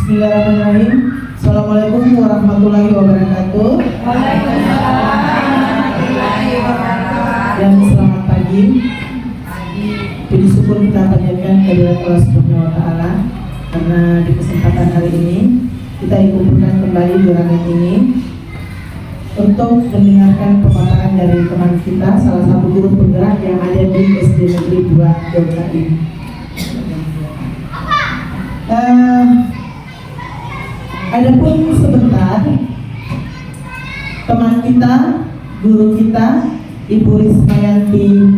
Bismillahirrahmanirrahim. Assalamualaikum warahmatullahi wabarakatuh. Waalaikumsalam warahmatullahi wabarakatuh. Dan selamat pagi. Puji syukur kita panjatkan kehadirat Allah Subhanahu wa Ta'ala karena di kesempatan hari ini kita dikumpulkan kembali di ruangan ini untuk mendengarkan pemaparan dari teman kita, salah satu guru penggerak yang ada di SD Negeri 2 DKI. Adapun sebentar teman kita, guru kita, Ibu Rismayanti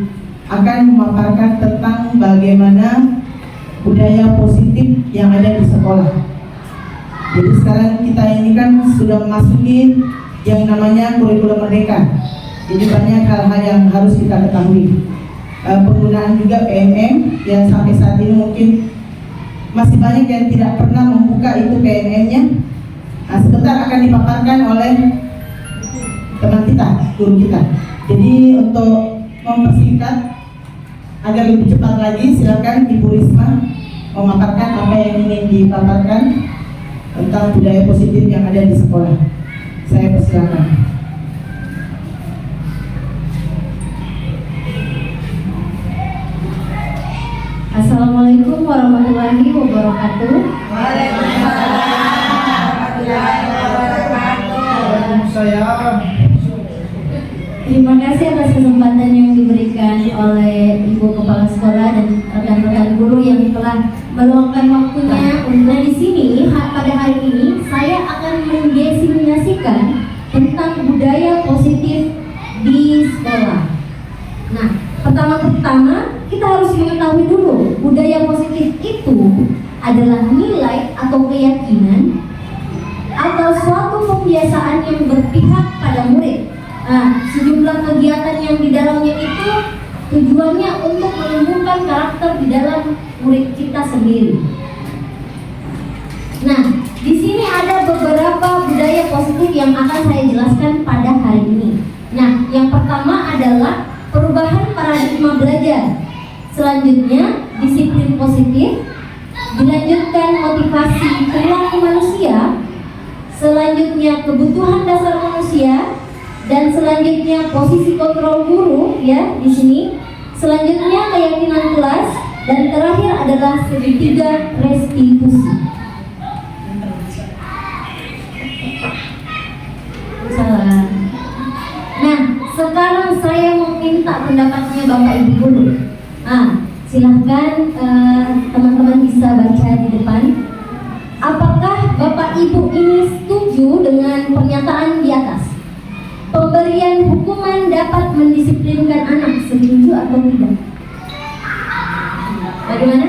akan memaparkan tentang bagaimana budaya positif yang ada di sekolah. Jadi sekarang kita ini kan sudah memasuki yang namanya kurikulum merdeka. Jadi banyak hal-hal yang harus kita ketahui. Penggunaan juga PMM yang sampai saat ini mungkin masih banyak yang tidak pernah membuka itu PMM-nya. Nah, sebentar akan dipaparkan oleh teman kita, guru kita. Jadi untuk mempersingkat agar lebih cepat lagi, silakan Ibu Risma memaparkan apa yang ingin dipaparkan tentang budaya positif yang ada di sekolah. Saya persilakan. Assalamualaikum warahmatullahi wabarakatuh. Waalaikumsalam warahmatullahi wabarakatuh. Waalaikumsalam. Terima kasih atas kesempatan yang diberikan oleh Ibu Kepala Sekolah dan rekan-rekan guru yang telah meluangkan waktunya. Nah, di sini pada hari ini saya akan mendesiminasikan tentang budaya positif di sekolah. Nah, pertama-tama kita harus mengetahui dulu budaya positif itu adalah nilai atau keyakinan atau suatu kebiasaan yang berpihak pada murid. Nah, sejumlah kegiatan yang di dalamnya itu tujuannya untuk menumbuhkan karakter di dalam murid kita sendiri. Nah, di sini ada beberapa budaya positif yang akan saya jelaskan pada hari ini. Nah, yang pertama adalah perubahan paradigma belajar. Selanjutnya, disiplin positif. Dilanjutkan motivasi perilaku manusia. Selanjutnya, kebutuhan dasar manusia. Dan selanjutnya, posisi kontrol guru ya di sini. Selanjutnya, keyakinan kelas. Dan terakhir adalah segitiga restitusi. Salah. Nah, sekarang saya meminta pendapatnya Bapak Ibu dulu. Silahkan teman-teman bisa baca di depan. Apakah Bapak Ibu ini setuju dengan pernyataan di atas? Pemberian hukuman dapat mendisiplinkan anak, setuju atau tidak? Bagaimana?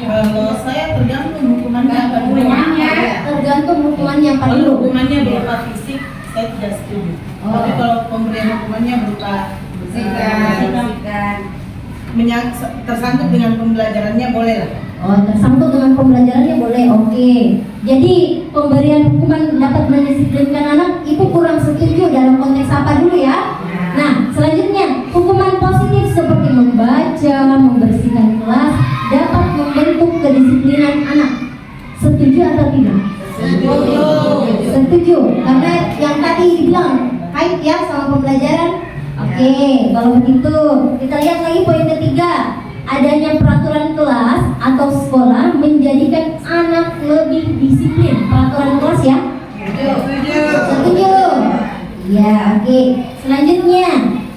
Kalau saya tergantung hukumannya apa dulu. Tergantung hukumannya apa Kalau dulu. hukumannya berupa fisik, saya tidak setuju. Tapi kalau pemberian hukumannya berupa tersangkut dengan pembelajarannya boleh lah. Tersangkut dengan pembelajarannya boleh, oke. Jadi pemberian hukuman dapat mendisiplinkan anak itu kurang setuju dalam konteks apa dulu ya? Nah, selanjutnya hukuman positif seperti membaca, membersihkan kelas dapat membentuk kedisiplinan anak. Setuju atau tidak? Setuju. Setuju, karena yang tadi dibilang kait ya sama pembelajaran. Oke, kalau begitu kita lihat lagi poin ketiga. Adanya peraturan kelas atau sekolah menjadikan anak lebih disiplin. Peraturan kelas ya? Setuju. Ya, oke. Selanjutnya,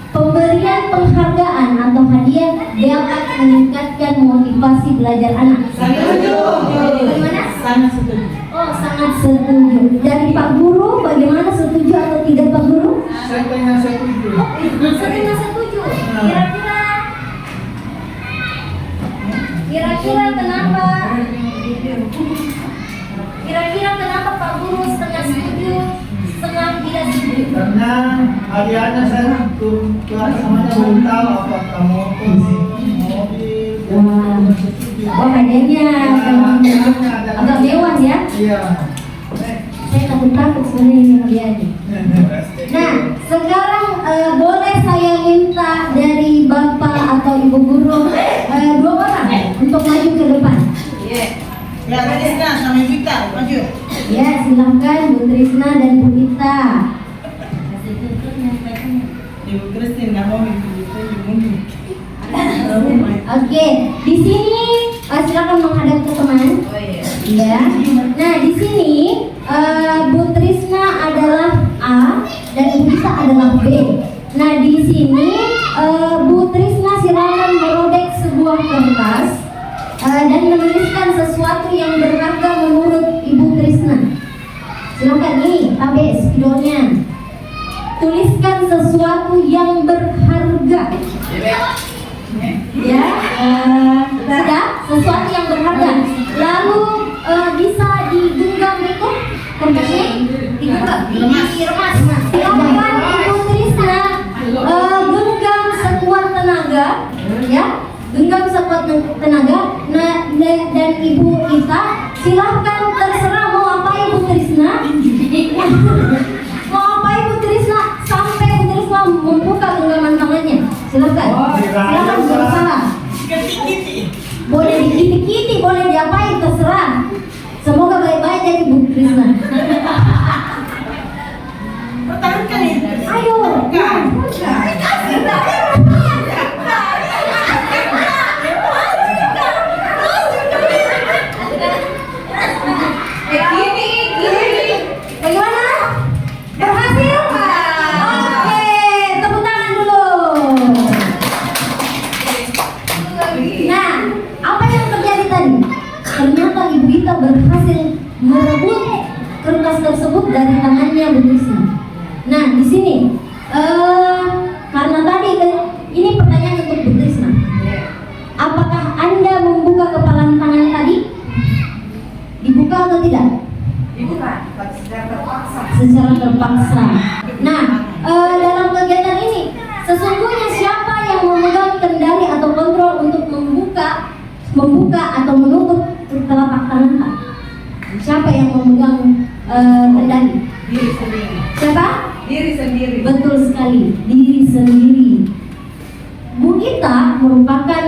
pemberian penghargaan atau hadiah dapat meningkatkan motivasi belajar anak. Setuju. Bagaimana? Sangat setuju. Oh, sangat setuju. Dari Pak Guru, bagaimana, setuju atau tidak Pak Guru? Setengah setuju. Setengah setuju. Kira-kira kenapa? Kira-kira kenapa Pak Guru setengah setuju, setengah tidak setuju? Karena hadiahnya saya kelas namanya belum tahu apakah mobil. Oh, hadiahnya agak mewah ya? Iya. Saya takut sebenarnya ini hadiahnya. Nah, sekarang boleh saya minta dari Bapak atau Ibu Guru 2 orang untuk maju ke depan. Ya, Radisna sama Vita. Ya, silahkan Bu Trisna dan Bu Ita. Ibu Kristin nggak mau itu ibu. Oke, di sini silakan menghadap ke teman. Oh iya. Ya. Nah, di sini Bu Trisna adalah A dan Bu Ita adalah B. Nah, di sini Bu Trisna silakan merobek sebuah kertas dan menuliskan sesuatu yang berharga menurut Ibu Trisna. Silakan nih, KB spidolnya. Tuliskan sesuatu yang berharga. Ya, sudah sesuatu yang berharga. Lalu bisa digenggam itu kertasnya, digenggam, diremas. Silakan Ibu Trisna genggam sekuat tenaga, ya, genggam sekuat tenaga. Nah, dan Ibu Ita silahkan terserah mau apa Ibu Trisna. Mau apa Ibu Trisna sampai Ibu Trisna membuka genggaman tangannya. Silakan, silakan berusaha. Boleh dikiti-kiti, boleh diapain, terserah. Semoga baik-baik jadi Bu Trisna. Pertahankan ini. Ayo. Bagaimana? Berhasil? Oke, tepuk tangan dulu. Nah, apa yang terjadi tadi? Ternyata Ibu Ita berhasil merebut kertas tersebut dari tangannya Bu Trisna. Nah, di sini karena tadi ini pertanyaan untuk Bu Trisna. Apakah Anda membuka kepalan tangan tadi? Dibuka atau tidak? Dibuka, secara terpaksa. Secara terpaksa. Nah, dalam kegiatan ini sesungguhnya siapa yang memegang kendali atau kontrol untuk membuka atau menutup telapak tangan Pak? Siapa yang memegang kendali? Diri sendiri. Siapa? Diri sendiri. Betul sekali, diri sendiri. Bu Ita merupakan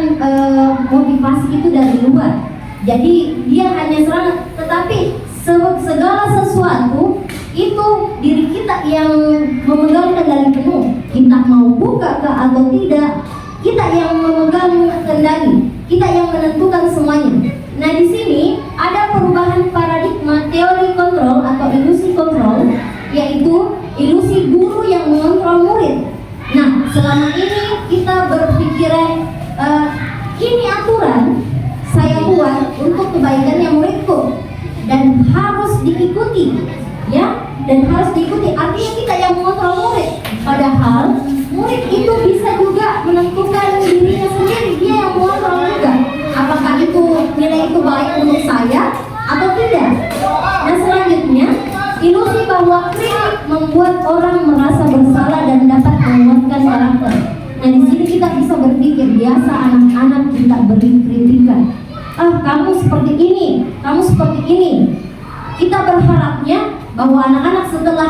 motivasi itu dari luar. Jadi dia hanya serang, tetapi segala sesuatu itu diri kita yang memegang kendali penuh. Kita mau buka atau tidak, kita yang memegang kendali, kita yang menentukan semuanya. Nah, di sini ada perubahan paradigma teori kontrol atau ilusi kontrol, yaitu ilusi guru yang mengontrol murid. Nah, selama ini kita berpikiran ini aturan saya buat untuk kebaikannya muridku dan harus diikuti, ya, dan harus diikuti. Artinya kita yang mengontrol murid. Padahal murid itu bisa juga menentukan dirinya sendiri, dia yang mengontrol juga. Apakah itu nilai itu baik untuk saya atau tidak? Nah, selanjutnya ilusi bahwa kritik membuat orang merasa bersalah dan dapat menguatkan karakter. Nah, di sini kita bisa berpikir biasa anak-anak kita beri kritikan. Kamu seperti ini, kamu seperti ini. Kita berharapnya bahwa anak-anak setelah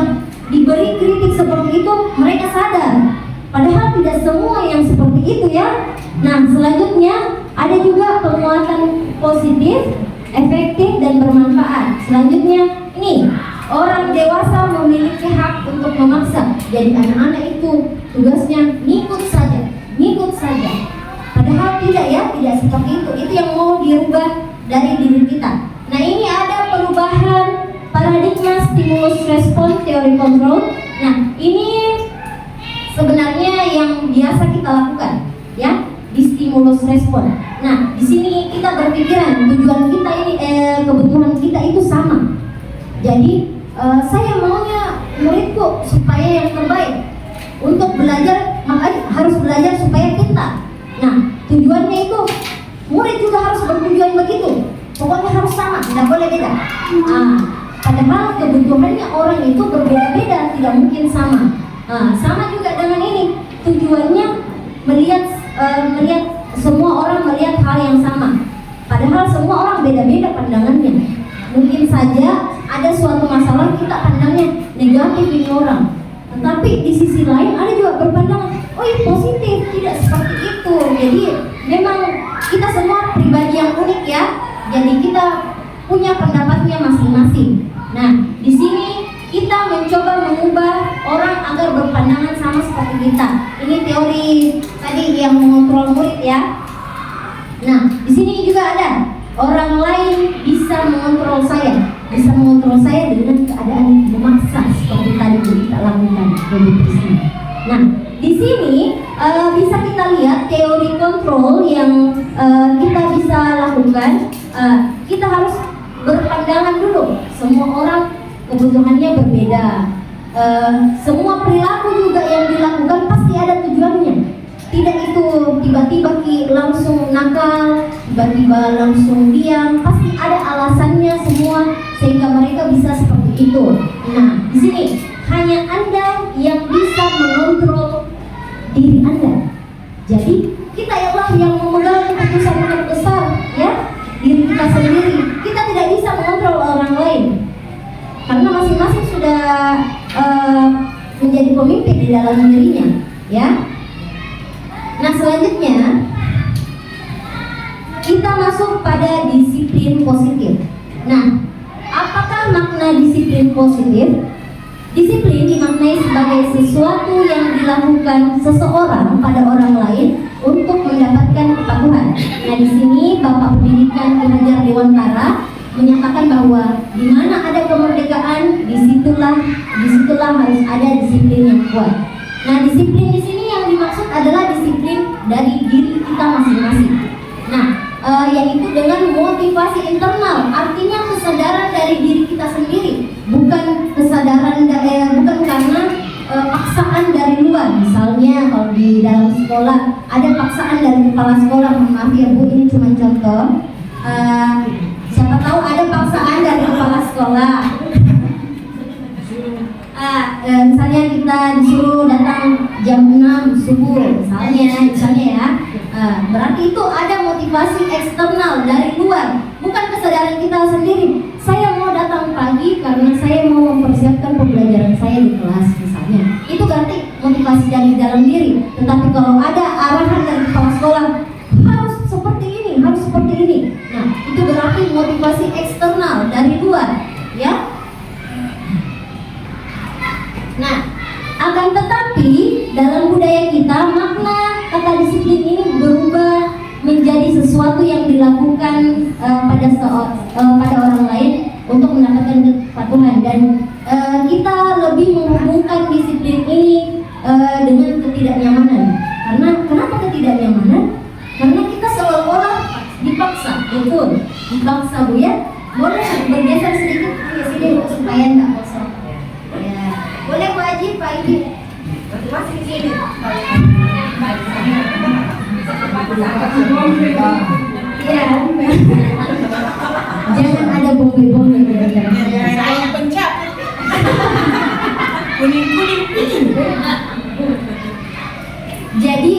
diberi kritik seperti itu mereka sadar. Padahal tidak semua yang seperti itu, ya. Nah, selanjutnya ada juga penguatan positif, efektif dan bermanfaat. Selanjutnya ini orang dewasa memiliki hak untuk memaksa. Jadi anak-anak itu tugasnya ngikut saja. Padahal tidak, ya, tidak seperti itu. Itu yang mau dirubah dari diri kita. Nah, ini ada perubahan paradigma stimulus respon teori kontrol. Nah, ini sebenarnya yang biasa kita lakukan, ya, di stimulus respon. Nah, di sini kita berpikiran tujuan kita ini, kebutuhan kita itu sama. Jadi saya maunya muridku supaya yang terbaik. Untuk belajar, makanya harus belajar supaya pintar. Nah, tujuannya itu murid juga harus bertujuan begitu. Pokoknya harus sama, tidak boleh beda. Padahal kebutuhannya orang itu berbeda-beda, tidak mungkin sama. Sama juga dengan ini, tujuannya melihat semua orang melihat hal yang sama. Padahal semua orang beda-beda pandangannya. Mungkin saja ada suatu masalah kita pandangnya negatif ini orang, tetapi di sisi lain ada juga berpandangan, oh ini positif, tidak seperti itu. Jadi memang kita semua pribadi yang unik, ya. Jadi kita punya pendapatnya masing-masing. Nah, di sini kita mencoba mengubah orang agar berpandangan sama seperti kita. Ini teori tadi yang mengontrol murid ya. Nah, di sini juga ada orang lain bisa mengontrol saya dengan keadaan memaksa seperti tadi kita lakukan. Nah, di sini bisa kita lihat teori kontrol yang kita bisa lakukan. Kita harus berpandangan dulu. Semua orang kebutuhannya berbeda. Semua perilaku juga yang dilakukan pasti ada tujuannya. Tidak itu tiba-tiba langsung nakal, tiba-tiba langsung diam. Pasti ada alasannya semua sehingga mereka bisa seperti itu. Nah, di sini hanya Anda yang bisa mengontrol diri Anda. Jadi kita yang memegang keputusan yang besar, ya, diri kita sendiri. Kita tidak bisa mengontrol orang lain karena masing-masing sudah menjadi pemimpin di dalam dirinya, ya. Nah, selanjutnya kita masuk pada disiplin positif. Nah, apakah makna disiplin positif? Disiplin dimaknai sebagai sesuatu yang dilakukan seseorang pada orang lain untuk mendapatkan kepatuhan. Nah, di sini Bapak Pendidikan Ki Hajar Dewantara menyatakan bahwa di mana ada kemerdekaan, disitulah harus ada disiplin yang kuat. Nah, disiplin di sini yang dimaksud adalah disiplin dari diri kita masing-masing. Nah, yaitu dengan motivasi internal, artinya kesadaran dari diri kita sendiri, bukan kesadaran bukan karena paksaan dari luar. Misalnya kalau di dalam sekolah ada paksaan dari kepala sekolah, maaf ya Bu, ini cuma contoh. Siapa tahu ada paksaan dari kepala sekolah. Misalnya kita disuruh datang jam 6 subuh, misalnya ya. Berarti itu ada motivasi eksternal dari luar, bukan kesadaran kita sendiri. Saya mau datang pagi karena saya mau mempersiapkan pembelajaran saya di kelas, misalnya. Itu berarti motivasi dari dalam diri. Tetapi kalau ada arahan dari kepala sekolah, harus seperti ini, harus seperti ini. Nah, itu berarti motivasi eksternal dari luar, ya. Nah, akan tetapi dalam budaya kita makna kata disiplin ini berubah menjadi sesuatu yang dilakukan pada orang lain untuk mendapatkan kepatuhan, dan kita lebih menghubungkan disiplin ini dengan ketidaknyamanan. Kenapa ketidaknyamanan? Karena kita seolah-olah dipaksa, betul, dipaksa Bu ya. Boleh bergeser sedikit ke sini supaya nggak kosong. Ya, boleh Bu Haji, Pak Ibu. Masih di sini. Iya. Jangan ada bombe-bombe di antara kita. Saya pencet. Kuning. Jadi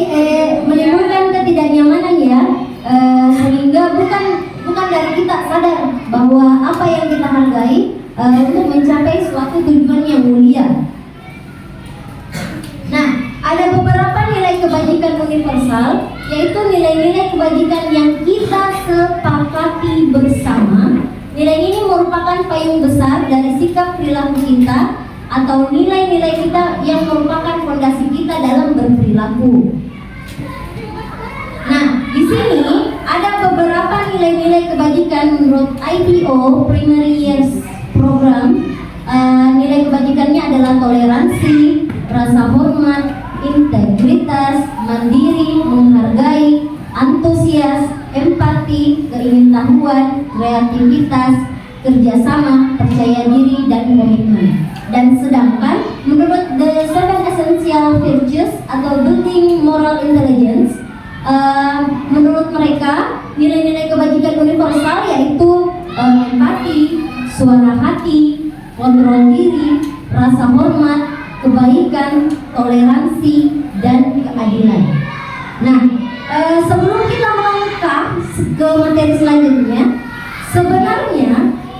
menimbulkan ketidaknyamanan ya, sehingga bukan dari kita sadar bahwa apa yang kita hargai untuk mencapai suatu tujuan yang mulia. Nah, ada beberapa nilai kebajikan universal, yaitu nilai-nilai kebajikan yang kita sepakati bersama. Nilai ini merupakan payung besar dari sikap perilaku kita atau nilai-nilai kita yang merupakan fondasi kita dalam berperilaku. Nah, di sini ada beberapa nilai-nilai kebajikan menurut IPO Primary Years Program. Nilai kebajikannya adalah toleransi, rasa hormat, integritas, mandiri, menghargai, antusias, empati, keingintahuan, kreativitas, kerjasama, percaya diri, dan komitmen. Dan sedangkan menurut The Seven Essential Virtues atau Building Moral Intelligence, menurut mereka nilai-nilai kebajikan universal yaitu empati, suara hati, kontrol diri, rasa hormat, kebaikan, toleransi, dan keadilan. Nah, sebelum kita melangkah ke materi selanjutnya, sebenarnya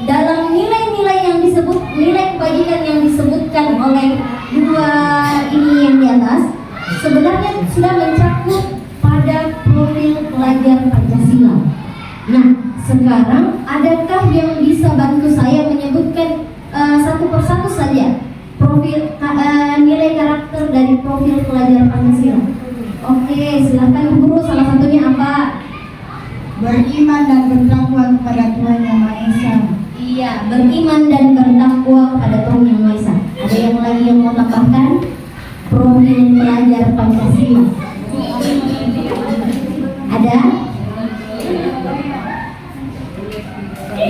dalam nilai-nilai yang disebut, nilai kebajikan yang disebutkan oleh dua ini yang di atas, sebenarnya sudah mencakup pada profil pelajar Pancasila. Nah, sekarang adakah yang bisa bantu saya menyebutkan beriman dan bertakwa kepada Tuhan Yang Maha Esa. Iya, beriman dan bertakwa kepada Tuhan Yang Maha Esa. Ada yang lagi yang mau tambahkan? Profil pelajar Pancasila. Ada?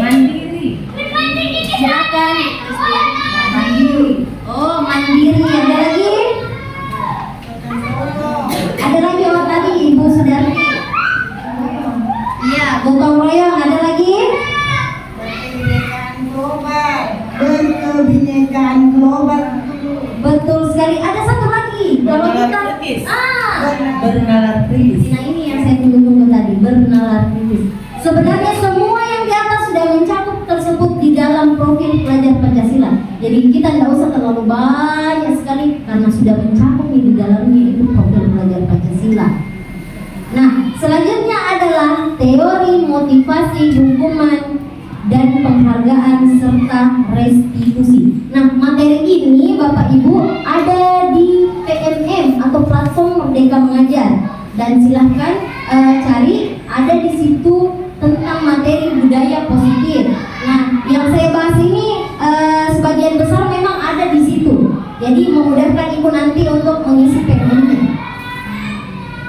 Mandiri. Silakan. Mandiri. Oh, mandiri. Ada lagi? Ada lagi oh tadi Ibu Sudarti. Iya, gotong royong. Ada lagi? Berkebinekaan global. Betul sekali. Ada satu lagi. Kalau kita bernalar kritis. Nah ini yang saya tunggu-tunggu tadi, bernalar kritis. Sebenarnya semua yang di atas sudah mencakup tersebut di dalam profil pelajar Pancasila. Jadi kita tidak usah terlalu banyak sekali karena sudah mencakup di dalamnya itu profil pelajar Pancasila. Nah, selanjutnya adalah teori motivasi hukuman dan penghargaan serta restitusi. Nah, materi ini Bapak Ibu ada di PMM atau platform Merdeka Mengajar dan silahkan cari, ada di situ tentang materi budaya positif. Nah, yang saya bahas ini sebagian besar memang ada di situ. Jadi memudahkan Ibu nanti untuk mengisi PMM-nya.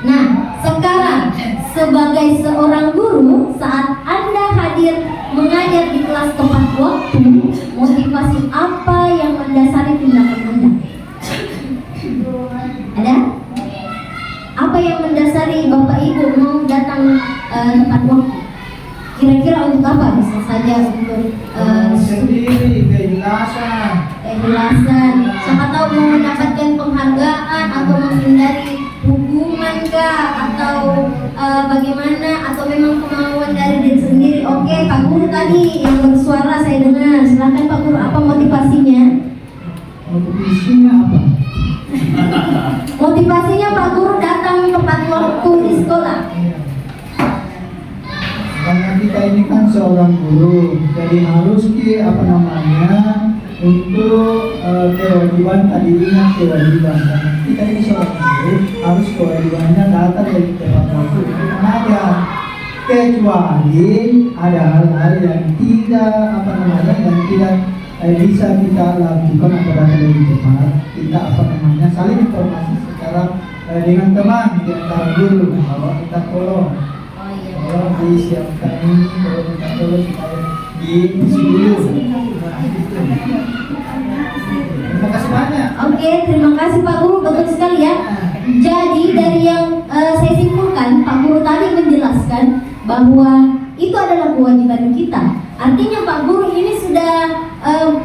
Nah, sekarang sebagai seorang guru, saat Anda hadir mengajar di kelas tepat waktu, motivasi apa yang mendasari tindakan Anda? Ada? Apa yang mendasari Bapak Ibu mau datang tepat waktu? Kira-kira untuk apa? Bisa saja untuk sendiri, keikhlasan. Siapa tahu mau mendapatkan penghargaan atau menghindari hukuman kah, atau bagaimana, atau memang kemauan dari diri sendiri. Oke, Pak Guru tadi yang bersuara saya dengar. Silakan Pak Guru, apa motivasinya? Motivasinya apa? Motivasinya Pak Guru datang tepat waktu di sekolah. Karena kita ini kan seorang guru, jadi harus untuk kewajiban tadi ingat kewajiban. Karena kita ini seorang guru harus kewajibannya datang dari tepat waktu untuk mengajar. Kecuali ada hal-hal yang tidak bisa kita lakukan atau datang lebih cepat, kita saling informasi secara dengan teman di antara guru bahwa kita tolong disiapkan ini, kalau kita tolong supaya diisi dulu. Terima kasih banyak. Oke, terima kasih Pak Guru, betul sekali ya. Jadi dari yang saya simpulkan, Pak Guru tadi menjelaskan bahwa itu adalah kewajiban kita. Artinya Pak Guru ini sudah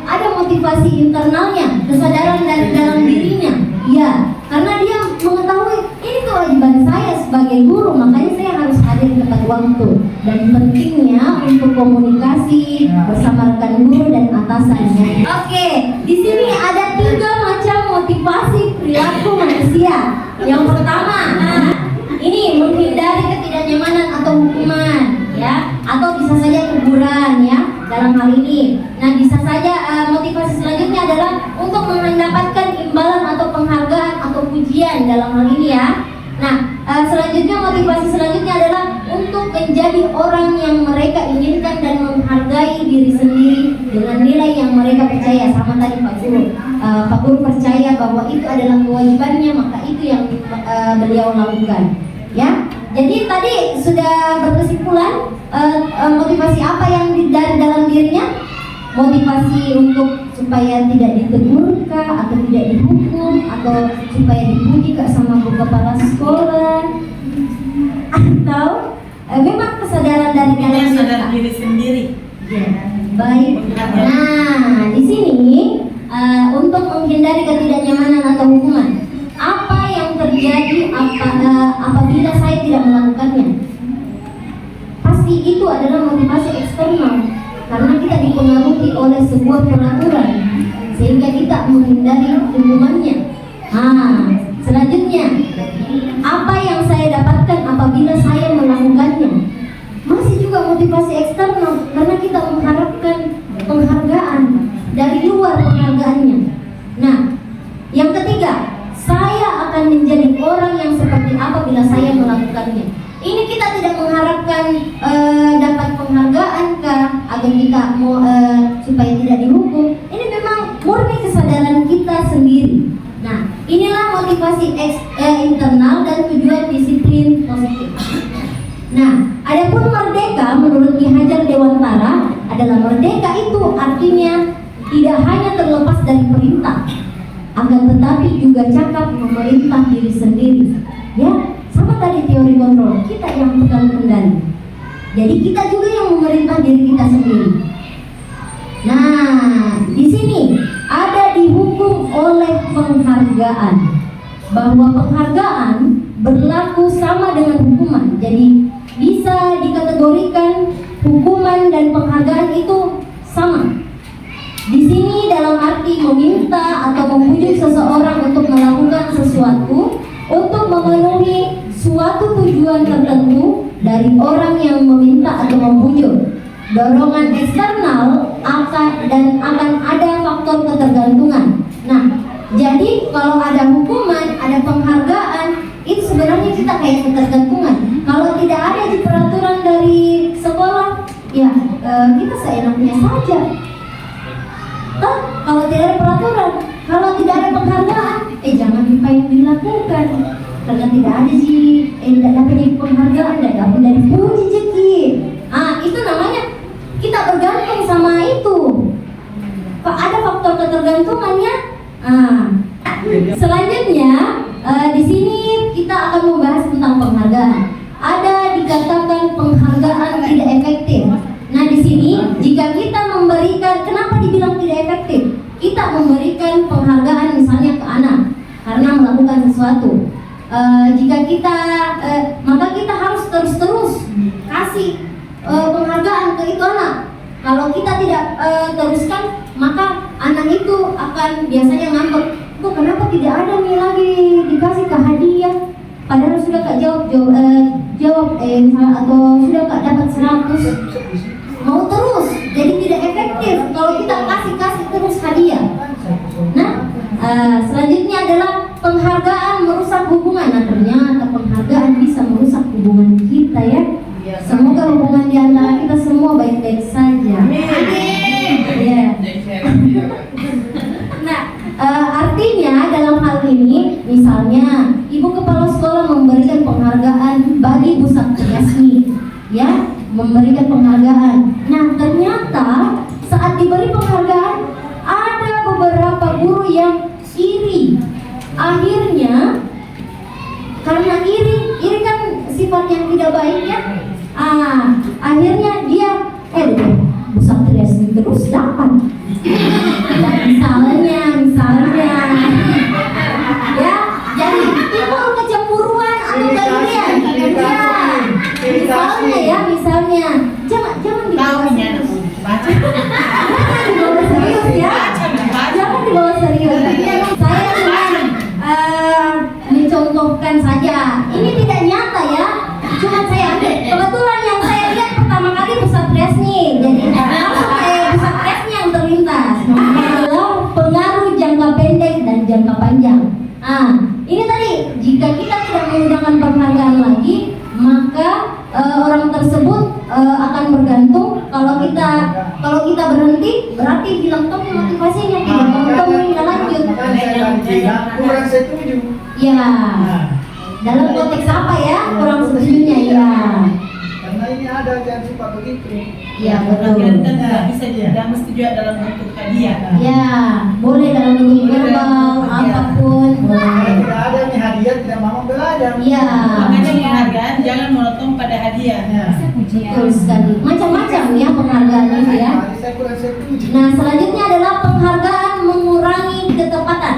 ada motivasi internalnya, kesadaran dari dalam dirinya. Ya, karena dia mengetahui ini kewajiban saya sebagai guru, makanya saya harus hadir tepat waktu. Dan pentingnya untuk komunikasi bersama rekan guru dan atasannya. Oke, di sini ada 3 macam motivasi perilaku manusia. Yang pertama, ini menghindari ketidaknyamanan atau hukuman, ya, atau bisa saja teguran, ya, dalam hal ini. Nah, bisa saja motivasi selanjutnya adalah untuk mendapatkan imbalan atau penghargaan atau pujian dalam hal ini, ya. Nah, selanjutnya motivasi selanjutnya adalah untuk menjadi orang yang mereka inginkan dan menghargai diri sendiri dengan nilai yang mereka percaya. Sama tadi Pak Guru, Pak Guru percaya bahwa itu adalah kewajibannya, maka itu yang beliau lakukan. Ya, jadi tadi sudah berkesimpulan motivasi apa yang dari dalam dirinya? Motivasi untuk supaya tidak ditegur kah, atau tidak dihukum, atau supaya dipuji kah sama bu kepala sekolah, atau memang kesadaran dari dalam sadar diri sendiri. Ya, baik. Nah, di sini untuk menghindari ketidaknyamanan atau hukuman, apa yang terjadi apabila saya tidak melakukannya? Pasti itu adalah motivasi eksternal, karena kita dipengaruhi oleh sebuah peraturan sehingga kita menghindari hukumannya. Selanjutnya, apa yang saya dapatkan apabila saya melakukannya? Masih juga motivasi eksternal, karena kita mengharapkan penghargaan dari luar penghargaannya. Nah, yang ketiga, saya akan menjadi orang yang seperti apa bila saya melakukannya. Ini kita tidak mengharapkan Nah, adapun merdeka menurut Ki Hajar Dewantara adalah merdeka itu artinya tidak hanya terlepas dari perintah, akan tetapi juga cakap memerintah diri sendiri. Ya, sama tadi teori kontrol, kita yang pegang kendali. Jadi kita juga yang memerintah diri kita sendiri. Nah, di sini ada dihukum oleh penghargaan, bahwa penghargaan berlaku sama dengan hukuman. Jadi bisa dikategorikan hukuman dan penghargaan itu sama. Di sini dalam arti meminta atau membujuk seseorang untuk melakukan sesuatu untuk memenuhi suatu tujuan tertentu dari orang yang meminta atau membujuk. Dorongan eksternal akan ada faktor ketergantungan. Nah, jadi kalau ada hukuman, ada penghargaan, itu sebenarnya kita kayak ketergantungan. Kalau tidak ada di peraturan dari sekolah, ya kita seenaknya saja. Kalau tidak ada peraturan, kalau tidak ada penghargaan, jangan lupa yang dilakukan. Karena tidak ada tidak dapat dari penghargaan, tidak dapat dari puji ceki. Itu namanya kita bergantung sama itu. Ada faktor ketergantungannya. Selanjutnya di sini kita akan membahas tentang penghargaan. Ada dikatakan penghargaan tidak efektif. Nah, di sini jika kita memberikan, kenapa dibilang tidak efektif? Kita memberikan penghargaan misalnya ke anak karena melakukan sesuatu. Jika kita maka kita harus terus kasih penghargaan ke itu anak. Kalau kita tidak teruskan, maka anak itu akan biasanya ngambek. Kok kenapa tidak ada nih lagi dikasih ke hadiah? Padahal sudah Kak jawab misalnya, atau sudah Kak dapat 100. Mau terus, jadi tidak efektif kalau kita kasih terus hadiah. Nah, selanjutnya adalah penghargaan merusak hubungan. Nah, ternyata penghargaan bisa merusak hubungan kita ya. Semoga hubungan di antara kita semua baik-baik saja. Amin. Ya. Nah, artinya dalam hal ini, misalnya Ibu Kepala Sekolah memberikan penghargaan bagi Bu Satriasmi, ya, memberikan penghargaan. Nah, ternyata saat diberi penghargaan ada beberapa guru yang iri. Akhirnya karena iri kan sifat yang tidak baik ya. Akhirnya dia Bu Satriasmi terus dapat. Misalnya ya, jadi timbul kecemburuan atau keirian. Misalnya jangan dibawa serius. Jangan dibawa serius ya. Jangan dibawa serius. Saya cuma mencontohkan saja. Ini tidak nyata ya. Cuma saya ambil. Kebetulan yang saya lihat pertama kali Bu Satriasmi. Jadi langsung kayak Bu Satriasmi yang terlintas. Adalah pengaruh jangka pendek dan jangka panjang. Ini tadi jika kita tidak menggunakan penghargaan lagi, maka orang tersebut akan bergantung. Kalau kita berhenti, berarti hilang tuh motivasinya, tidak mau kita lanjut. Kurang setuju. Ya, dalam konteks apa ya kurang setujunya ya? Karena ini ada yang suka begitu. Ya betul. Kan tidak bisa tidak mesti juga dalam bentuk hadiah. Ya, boleh dalam bentuk verbal apapun boleh. Tidak ada nih hadiah, tidak mau belajar. Ya. Makanya penghargaan jangan monoton pada hadiah. Betul sekali. Macam-macam ya penghargaan itu ya. Saya kurang setuju. Nah, selanjutnya adalah penghargaan mengurangi ketepatan.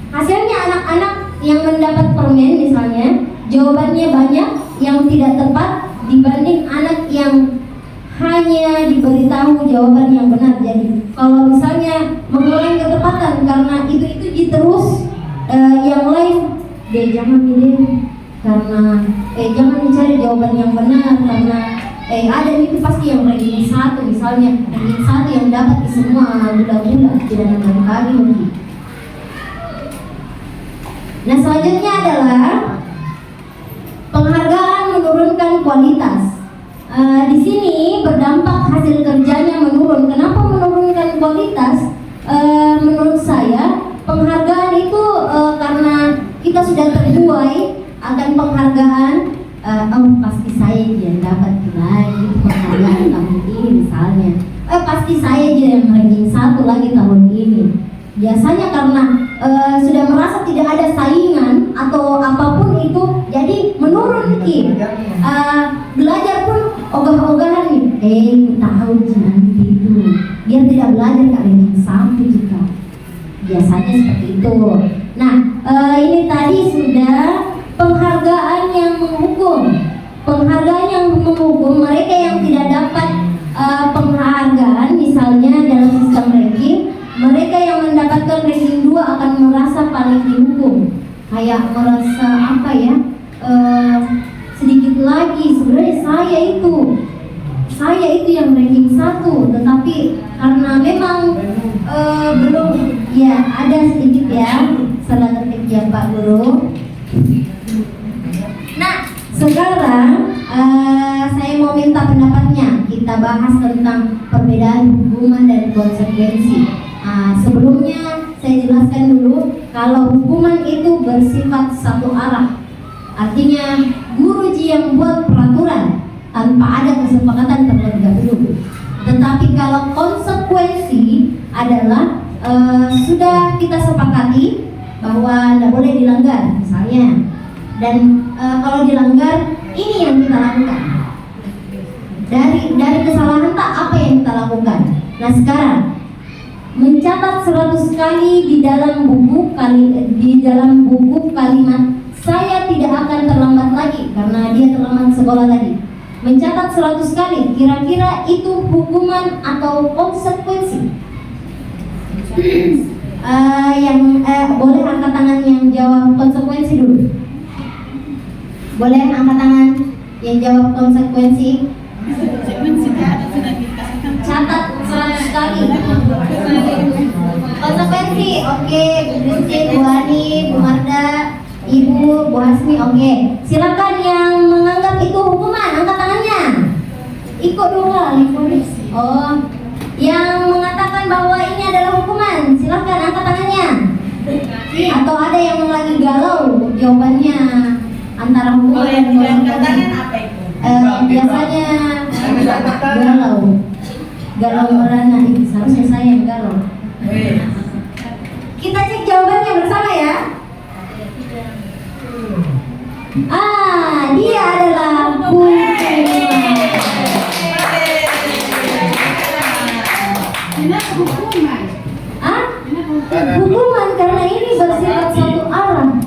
Hasilnya anak-anak yang mendapat permen misalnya, jawabannya banyak yang tidak tepat dibanding anak yang hanya diberitahu jawaban yang benar. Jadi kalau misalnya mengurangi ketepatan karena itu terus yang lain dia jangan milih karena jangan mencari jawaban yang benar karena ada itu pasti yang ranking 1 misalnya, ranking 1 yang dapat di semua gula-gula tidak akan kali lagi. Nah, selanjutnya adalah penghargaan menurunkan kualitas. Di sini berdampak hasil kerjanya menurun. Kenapa menurunkan kualitas? Menurut saya penghargaan itu karena kita sudah terbuai akan penghargaan. Pas pasti saya yang dapat lagi penghargaan tahun ini misalnya. Pasti saya yang ranking 1 lagi tahun ini. Biasanya karena sudah merasa tidak ada saingan atau apapun itu, jadi menurun dikit. Belajar pun ogah-ogahan nih. Tahu nanti itu. Biar tidak belajar ke ranking 1 juga. Biasanya seperti itu. Nah, ini tadi sudah penghargaan yang menghukum. Penghargaan yang menghukum mereka yang tidak dapat penghargaan, misalnya dalam sistem ranking, mereka yang mendapatkan ranking 2 akan merasa paling dihukum. Kayak merasa apa ya? Sedikit lagi sebenarnya saya itu yang ranking 1, tetapi karena memang belum ya ada sedikit ya salah ketik ya Pak Guru. Nah, sekarang saya mau minta pendapatnya. Kita bahas tentang perbedaan hukuman dan konsekuensi. Sebelumnya saya jelaskan dulu kalau hukuman itu bersifat satu arah. Artinya guruji yang buat peraturan tanpa ada kesepakatan terlebih dahulu. Tetapi kalau konsekuensi adalah sudah kita sepakati bahwa tidak boleh dilanggar misalnya, dan kalau dilanggar ini yang kita lakukan. Dari kesalahan tak apa yang kita lakukan. Nah sekarang mencatat 100 kali di dalam buku kalimat saya tidak akan terlambat lagi karena dia terlambat sekolah tadi. Mencatat 100 kali, kira-kira itu hukuman atau konsekuensi? Boleh angkat tangan yang jawab konsekuensi dulu. Boleh angkat tangan yang jawab konsekuensi. Catat 100 kali. Konsekuensi, oke. Bu Rizky, Bu Ani, Bu Marda, Ibu, Bu Hasmi, oke. Silakan yang menganggap itu hukuman, angkat tangannya. Ikut dulu lah, oh. Yang mengatakan bahwa ini adalah hukuman, silakan angkat tangannya. Atau ada yang lagi galau jawabannya antara hukuman dan konsekuensi. Biasanya galau merana itu seharusnya saya yang galau. Kita cek jawabannya bersama ya. Dia adalah hukuman. Hukuman karena ini bersifat satu arah.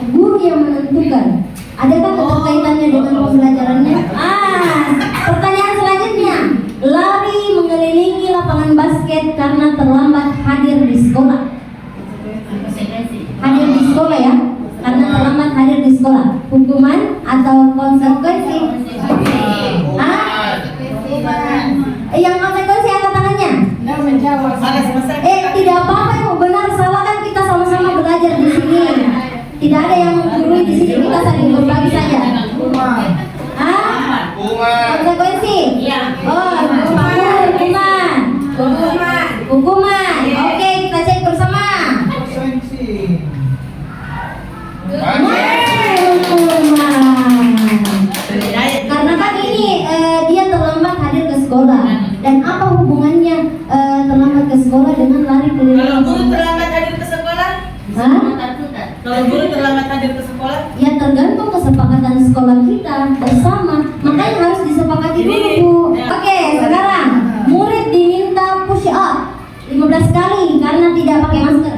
Guru yang menentukan. Adakah keterkaitannya dengan pembelajarannya? Pertanyaan selanjutnya. Lari mengelilingi lapangan basket karena terlambat hadir di sekolah. Hadir di sekolah ya? Karena terlambat hadir di sekolah. Hukuman atau konsekuensi? Yang konsekuensi angkat tangannya. Tidak apa-apa Ibu, benar salah kan kita sama-sama belajar di sini. Tidak ada yang menggurui di sini, kita saling berbagi saja. Konsekuensi? Hukuman. Oke, kita cek bersama. Karena kan ini dia terlambat hadir ke sekolah. Dan apa hubungannya terlambat ke sekolah dengan lari keliling? Kalau guru terlambat hadir ke sekolah? Kalau guru terlambat hadir ke sekolah? Ya tergantung kesepakatan sekolah kita bersama. Makanya harus disepakati dulu Bu. Oke, sekarang murid diminta push up 15 kali karena tidak pakai masker.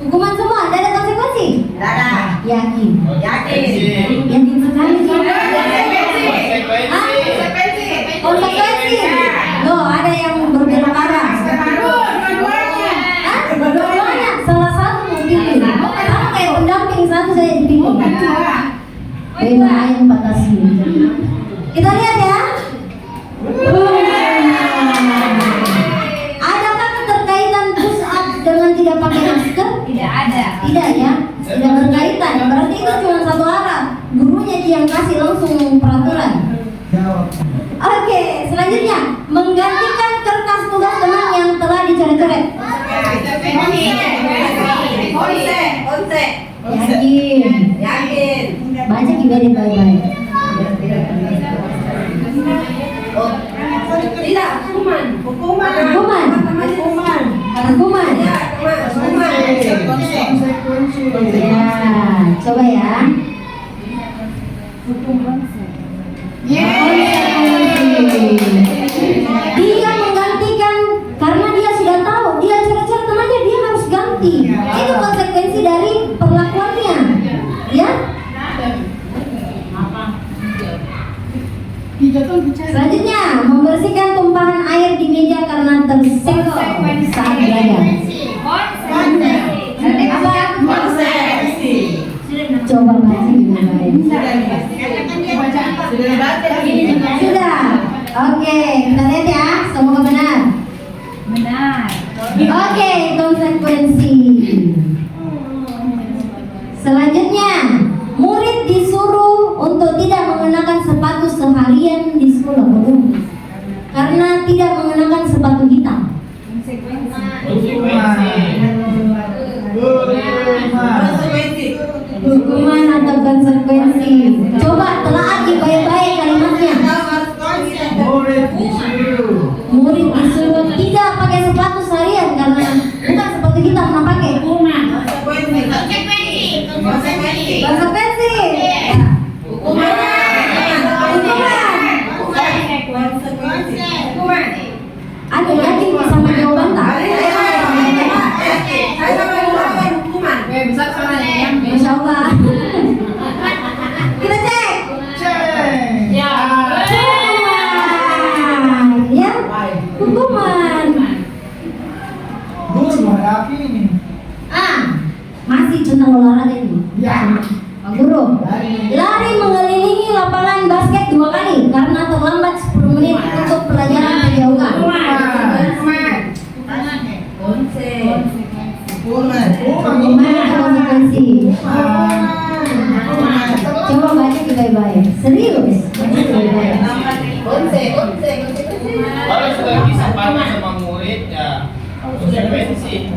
Hukuman semua, tidak ada konsekuensi? Tidak ada. Yakin? Yakin. Yakin sekali sih. Konsekuensi? Loh, ada yang berbeda arah. Dua-duanya, salah satu mungkin. Sama kayak pendamping, satu saya dipilih. Beda ayam batasi. Kita lihat ya. Adakah keterkaitan push up dengan tidak pakai masker? Tidak ada. Tidak ya, tidak berkaitan. Berarti itu cuma satu arah. Gurunya yang kasih langsung peraturan. Oke, selanjutnya menggantikan kertas tugas teman yang telah dicoret-coret. Yakin? Yakin. Baca juga di baik-baik. Tidak, hukuman. Hukuman. Hukuman. Hukuman. Konsekuensi. Ya, coba ya. Dia menggantikan karena dia sudah tahu dia cara-cara temannya, dia harus ganti. Itu konsekuensi dari perlakuannya. Ya. Selanjutnya, membersihkan tumpahan air di meja karena tersenggol saat belajar. Coba baca juga baik. Sudah dibaca ini. Sudah. Oke, kita lihat ya. Semoga benar. Oke, konsekuensi. Selanjutnya, murid disuruh untuk tidak mengenakan sepatu seharian di sekolah karena tidak mengenakan sepatu hitam. Hukuman atau konsekuensi? Coba telaah baik-baik kalimatnya. Murid disuruh tidak pakai sepatu seharian karena bukan sepatu hitam, mau pakai. Konsekuensi. Ada yakin sama jawaban tak? Masya Allah. Kita cek. Ya, hukuman. Guru hadapi ini. Masih tentang olahraga ini. Ya. Pak Guru, lari mengelilingi lapangan basket 2 kali karena terlambat 10 menit untuk pelajaran PJOK. Hukuman atau konsekuensi? Coba baca baik-baik. Serius. Baik-baik. Kalau sudah bisa paham sama murid ya konsekuensi.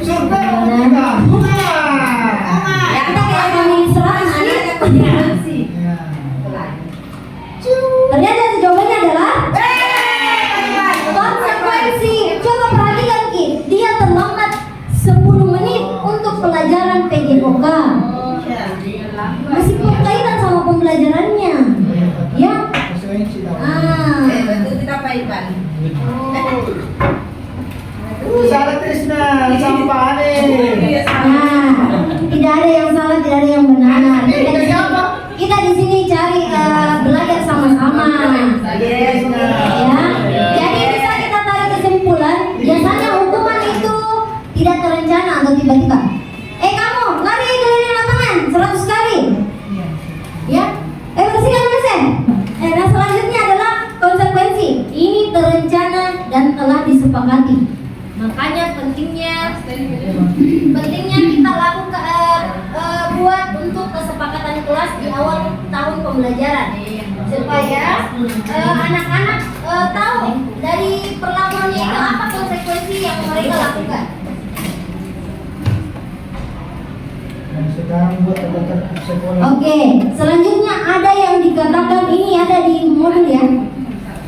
Survei. Ya, kita kayak kami serang sih. Ternyata jawabannya adalah konsekuensi. Coba perhatikan Ki, dia terlambat 10 menit untuk pelajaran PJOK. Masih berkaitan sama pembelajarannya. Ya. Salah Trisna, sampah nih. Tidak ada yang salah, tidak ada yang benar. Kita di sini cari belajar sama-sama. Ya. Jadi bisa kita tarik kesimpulan, biasanya hukuman itu tidak terencana atau tiba-tiba. Kamu lari keliling lapangan 100 kali. Ya. Bersihkan mesin. Nah, selanjutnya adalah konsekuensi. Ini terencana dan telah disepakati. Makanya pentingnya kita lakukan buat untuk kesepakatan kelas di awal tahun pembelajaran supaya anak-anak tahu dari perlakuannya itu apa konsekuensi yang mereka lakukan. Oke, selanjutnya ada yang dikatakan ini ada di modul ya.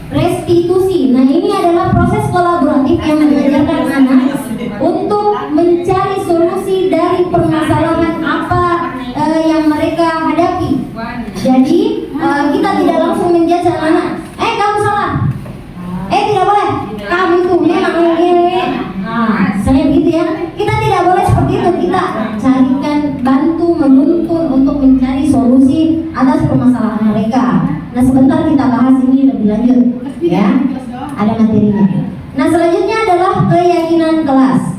Restitusi. Nah, ini adalah proses kolaboratif yang mengajarkan anak untuk mencari solusi dari permasalahan apa yang mereka hadapi. Jadi kita tidak langsung menjudge anak. Kamu salah. Tidak boleh. Kamu itu memang ini. Nah, saya gitu ya. Kita tidak boleh seperti itu. Kita carikan, bantu, menuntun untuk mencari solusi atas permasalahan mereka. Nah, sebentar kita bahas ini lebih lanjut, ya. Ada materinya. Nah, selanjutnya adalah keyakinan kelas.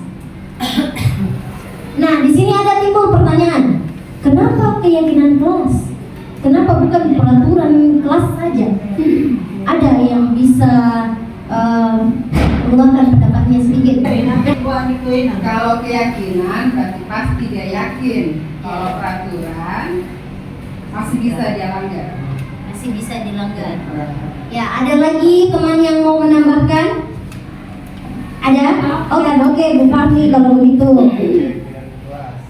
Nah, di sini ada timbul pertanyaan. Kenapa keyakinan kelas? Kenapa bukan peraturan kelas saja? Ada yang bisa mengeluarkan pendapatnya sedikit. Kalau keyakinan berarti pasti dia yakin. Kalau peraturan masih bisa dia langgar. Masih bisa dilanggar. Ya, ada lagi teman yang mau menambahkan? Ada? Oh kan, oke Bu Fahmi kalau begitu.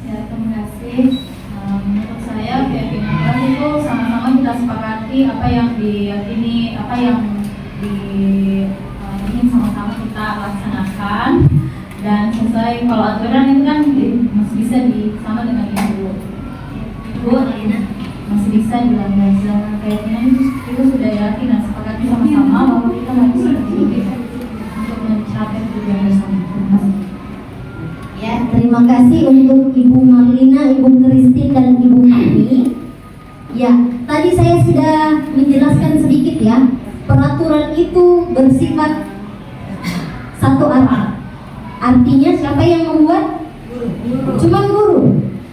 Ya, terima kasih. Menurut saya keyakinan kelas itu sama-sama kita sepakati apa yang diyakini, apa yang ingin sama-sama kita laksanakan, dan sesuai kalau aturan itu kan masih bisa sama dengan ibu masih bisa dilanggar. Keyakinan itu sudah yakin dan sepakati sama-sama bahwa kita harus seperti untuk mencapai tujuan bersama. Ya, terima kasih untuk Ibu Marlina, Ibu Christine, dan Ibu Fahmi. Ya, tadi saya sudah menjelaskan sedikit ya. Peraturan itu bersifat satu arah. Artinya siapa yang membuat? Cuma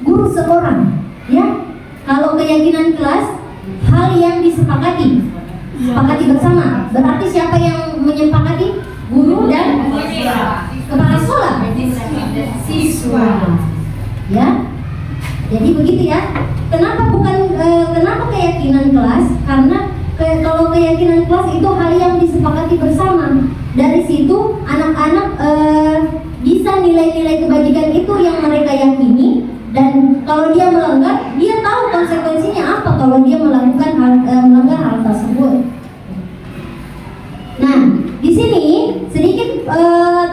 guru seorang. Ya, kalau keyakinan kelas hal yang disepakati bersama. Berarti siapa yang menyepakati? Guru dan kepala sekolah, siswa. Ya, jadi begitu ya. Kenapa keyakinan kelas? Karena kalau keyakinan kelas itu hal yang disepakati bersama. Dari situ anak-anak bisa nilai-nilai kebajikan itu yang mereka yakini, dan kalau dia melanggar, dia tahu konsekuensinya apa kalau dia melanggar hal tersebut. Nah, di sini sedikit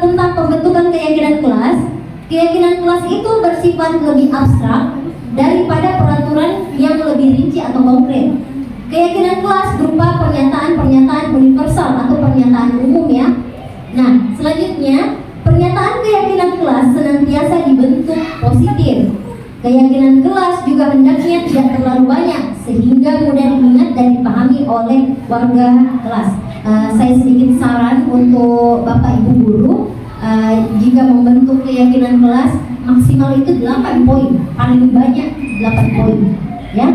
tentang pembentukan keyakinan kelas. Keyakinan kelas itu bersifat lebih abstrak daripada peraturan yang lebih rinci atau konkret. Keyakinan kelas berupa pernyataan-pernyataan universal atau pernyataan umum ya. Nah, selanjutnya pernyataan keyakinan kelas senantiasa dibentuk positif. Keyakinan kelas juga hendaknya tidak terlalu banyak sehingga mudah diingat dan dipahami oleh warga kelas. Saya sedikit saran untuk Bapak Ibu guru, jika membentuk keyakinan kelas maksimal itu 8 poin, paling banyak 8 poin ya.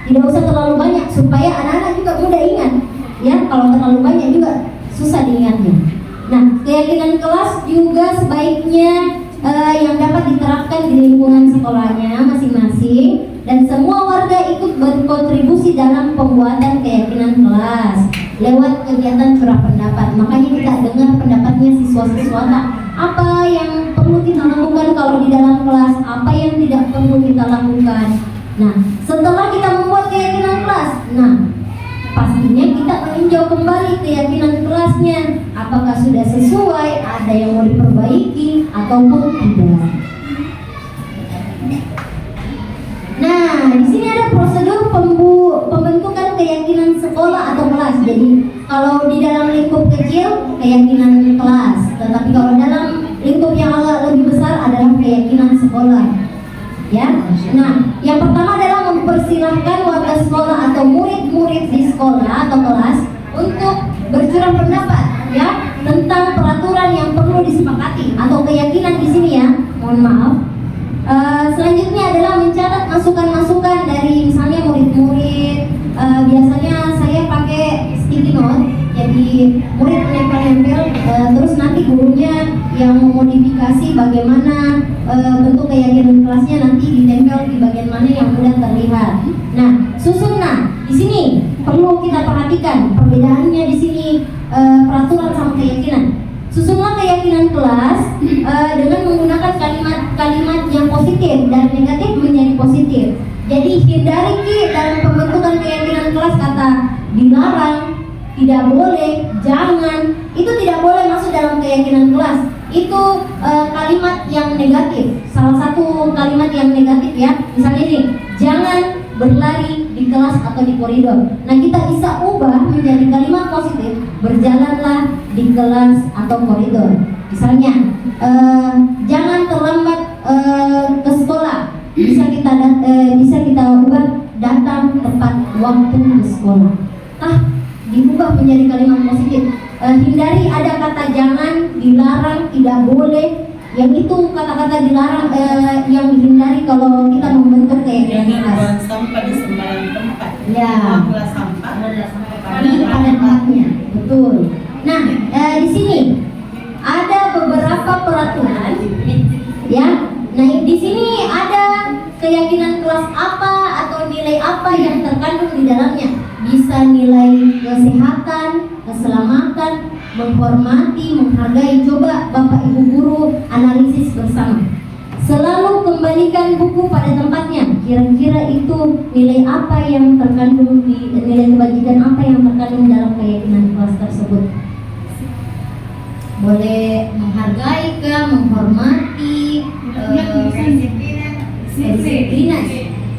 Tidak usah terlalu banyak supaya anak-anak juga mudah ingat ya. Kalau terlalu banyak juga susah diingatnya. Nah, keyakinan kelas juga sebaiknya yang dapat diterapkan di lingkungan sekolahnya masing-masing, dan semua warga ikut berkontribusi dalam pembuatan keyakinan kelas lewat kegiatan curah pendapat. Makanya kita dengar pendapatnya siswa-siswa, apa yang perlu kita lakukan kalau di dalam kelas, apa yang tidak perlu kita lakukan. Nah, setelah kita membuat keyakinan kelas, nah pastinya kita meninjau kembali keyakinan kelasnya, apakah sudah sesuai, ada yang mau diperbaiki ataupun tidak. Nah, di sini ada prosedur pembentukan keyakinan sekolah atau kelas. Jadi, kalau di dalam lingkup kecil keyakinan kelas, tetapi kalau dalam lingkup yang agak lebih besar adalah keyakinan sekolah. Ya. Nah, yang pertama adalah mempersilahkan warga sekolah atau murid-murid di sekolah atau kelas untuk bercurah pendapat ya tentang peraturan yang perlu disepakati atau keyakinan di sini ya. Mohon maaf. Selanjutnya adalah mencatat masukan-masukan dari misalnya murid-murid. Biasanya saya pakai sticky note, jadi murid menempel-nempel, terus nanti gurunya yang memodifikasi bagaimana bentuk keyakinan kelasnya, nanti ditempel di bagian mana yang mudah terlihat. Nah, susunan di sini perlu kita perhatikan perbedaannya di sini peraturan sama keyakinan. Susunlah keyakinan kelas dengan menggunakan kalimat-kalimat yang positif dan negatif menjadi positif. Jadi hindari dalam pembentukan keyakinan kelas kata dilarang, tidak boleh, jangan, itu tidak boleh masuk dalam keyakinan kelas. Itu kalimat yang negatif. Salah satu kalimat yang negatif ya, misalnya ini, jangan berlari di kelas atau di koridor. Nah, kita bisa ubah menjadi kalimat positif, berjalanlah di kelas atau koridor. Misalnya, jangan terlambat ke sekolah. Bisa kita ubah datang tepat waktu ke sekolah. Diubah menjadi kalimat positif. Hindari ada kata jangan, dilarang, tidak boleh. Yang itu kata-kata dilarang yang dihindari kalau kita membentuk keyakinan kelas. Buang sampah di sembarang tempat. Ya. Buang sampah Di pada tempatnya, betul. Nah, di sini ada beberapa peraturan, ya. Nah, di sini ada keyakinan kelas apa atau nilai apa yang terkandung di dalamnya. Bisa nilai kesehatan, keselamatan, menghormati, menghargai. Coba Bapak Ibu guru analisis bersama. Selalu kembalikan buku pada tempatnya. Kira-kira itu nilai apa yang terkandung di nilai kebajikan apa yang terkandung dalam keyakinan kelas tersebut? Boleh menghargai kah, menghormati,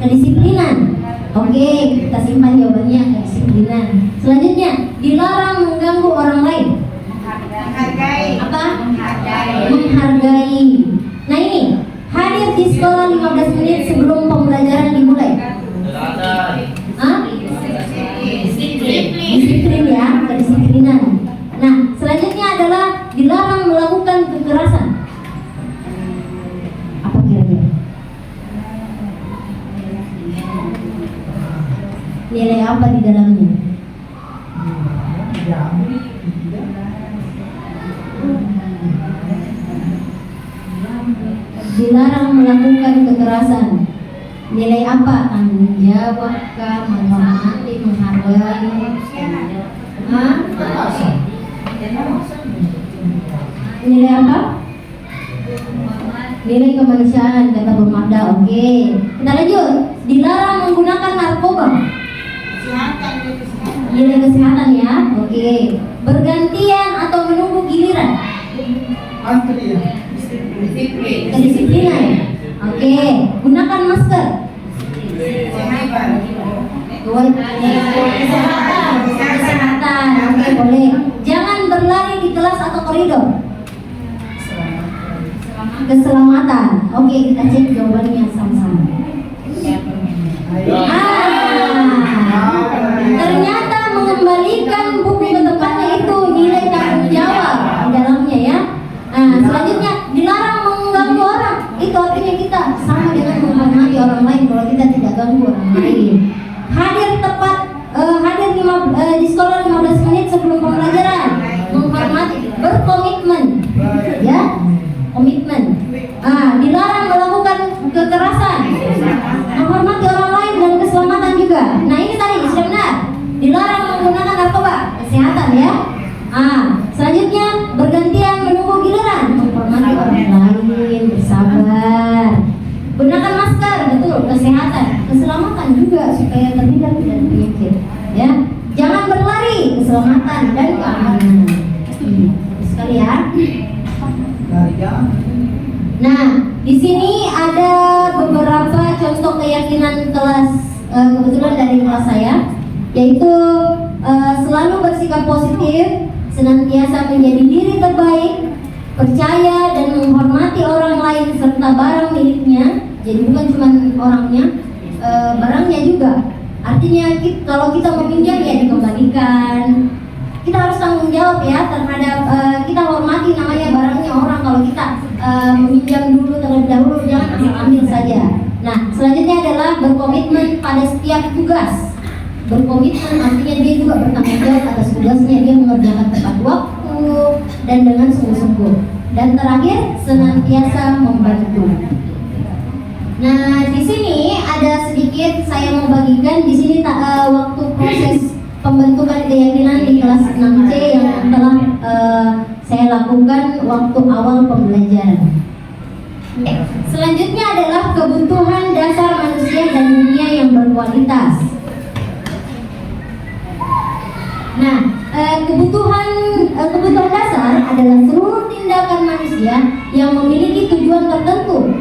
kedisiplinan. Oke, kita simpan jawabannya, kedisiplinan. Selanjutnya, dilarang mengganggu orang lain. Apa? Menghargai. Nah ini, hadir di sekolah 15 menit sebelum pembelajaran dimulai. Hah? Disiplin ya, kedisiplinan. Nah, selanjutnya adalah dilarang melakukan kekerasan. Apa kira-kira? Nilai apa di dalamnya? Dilarang melakukan kekerasan. Nilai apa? Tanggung jawab kah, menghormati, menghargai? Hah? Nilai apa? Nilai kemanusiaan, kata Bu Magda. Oke, kita lanjut. Dilarang menggunakan narkoba. Nilai kesehatan ya. Oke, bergantian atau menunggu giliran. Kedisiplinan. Oke, gunakan masker. Kesehatan. Oke, boleh. Jangan berlari di kelas atau koridor. Keselamatan. Oke, kita cek jawabannya sama-sama. Ternyata mengembalikan buku ke tempatnya itu nilai tanggung jawab di dalamnya ya. Selanjutnya dilarang mengganggu orang. Itu artinya kita sama dengan menghormati orang lain kalau kita tidak ganggu orang lain. Hadir tepat, di sekolah 15 menit sebelum pembelajaran. Menghormati, berkomitmen, ya, komitmen. Dilarang melakukan kekerasan, menghormati orang lain dan keselamatan juga. Nah ini tadi sudah benar. Dilarang menggunakan narkoba, kesehatan ya. Selanjutnya bergantian menunggu giliran, menghormati orang lain, bersabar. Gunakan masker, betul, kesehatan, keselamatan juga supaya terhindar dari penyakit. Ya, jangan berlari, keselamatan dan keamanan. Sekali ya. Nah, di sini ada beberapa contoh keyakinan kelas kebetulan dari kelas saya, yaitu selalu bersikap positif, senantiasa menjadi diri terbaik, percaya dan menghormati orang lain serta barang miliknya. Jadi bukan cuma orangnya, barangnya juga. Artinya kalau kita meminjam ya dikembalikan. Kita harus tanggung jawab ya terhadap kita hormati namanya barangnya orang. Kalau kita meminjam dulu terlebih dahulu, jangan asal ambil saja. Nah, selanjutnya adalah berkomitmen pada setiap tugas. Berkomitmen artinya dia juga bertanggung jawab atas tugasnya, dia mengerjakan tepat waktu dan dengan sungguh-sungguh. Dan terakhir, senantiasa membantu. Nah, di sini ada sedikit saya mau bagikan. Di sini waktu proses pembentukan keyakinan di kelas 6C yang telah saya lakukan waktu awal pembelajaran. Selanjutnya adalah kebutuhan dasar manusia dan dunia yang berkualitas. Nah, kebutuhan dasar adalah seluruh tindakan manusia yang memiliki tujuan tertentu.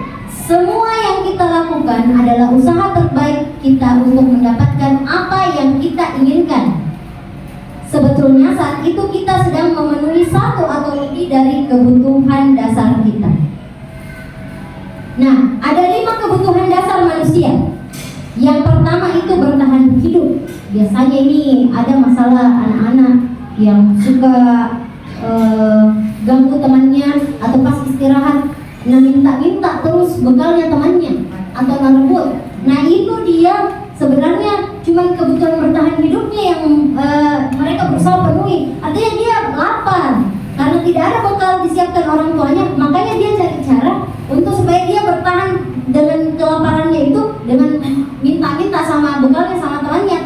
Semua yang kita lakukan adalah usaha terbaik kita untuk mendapatkan apa yang kita inginkan. Sebetulnya saat itu kita sedang memenuhi satu atau lebih dari kebutuhan dasar kita. Nah, ada 5 kebutuhan dasar manusia. Yang pertama itu bertahan hidup. Biasanya ini ada masalah anak-anak yang suka ganggu temannya atau pas istirahat minta terus bekalnya temannya atau ngerebut. Nah itu dia sebenarnya cuma kebutuhan bertahan hidupnya yang mereka berusaha penuhi. Artinya dia lapar karena tidak ada bekal disiapkan orang tuanya, makanya dia cari cara untuk supaya dia bertahan dengan kelaparannya itu dengan minta sama bekalnya sama temannya.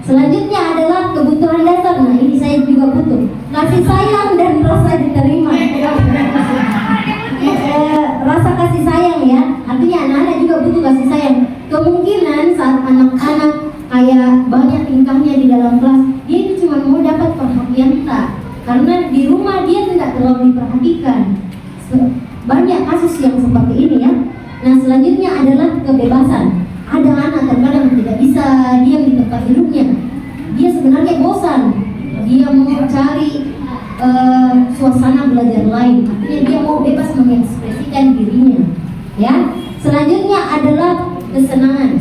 Selanjutnya adalah kebutuhan dasar. Nah ini saya juga butuh. anak-anak kayak banyak tingkahnya di dalam kelas, dia itu cuma mau dapat perhatian tak, karena di rumah dia tidak terlalu diperhatikan. Banyak kasus yang seperti ini ya. Nah selanjutnya adalah kebebasan. Ada anak terkadang tidak bisa diam di tempat duduknya, dia sebenarnya bosan, dia mau cari suasana belajar lain, artinya dia mau bebas mengekspresikan dirinya ya. Selanjutnya adalah kesenangan.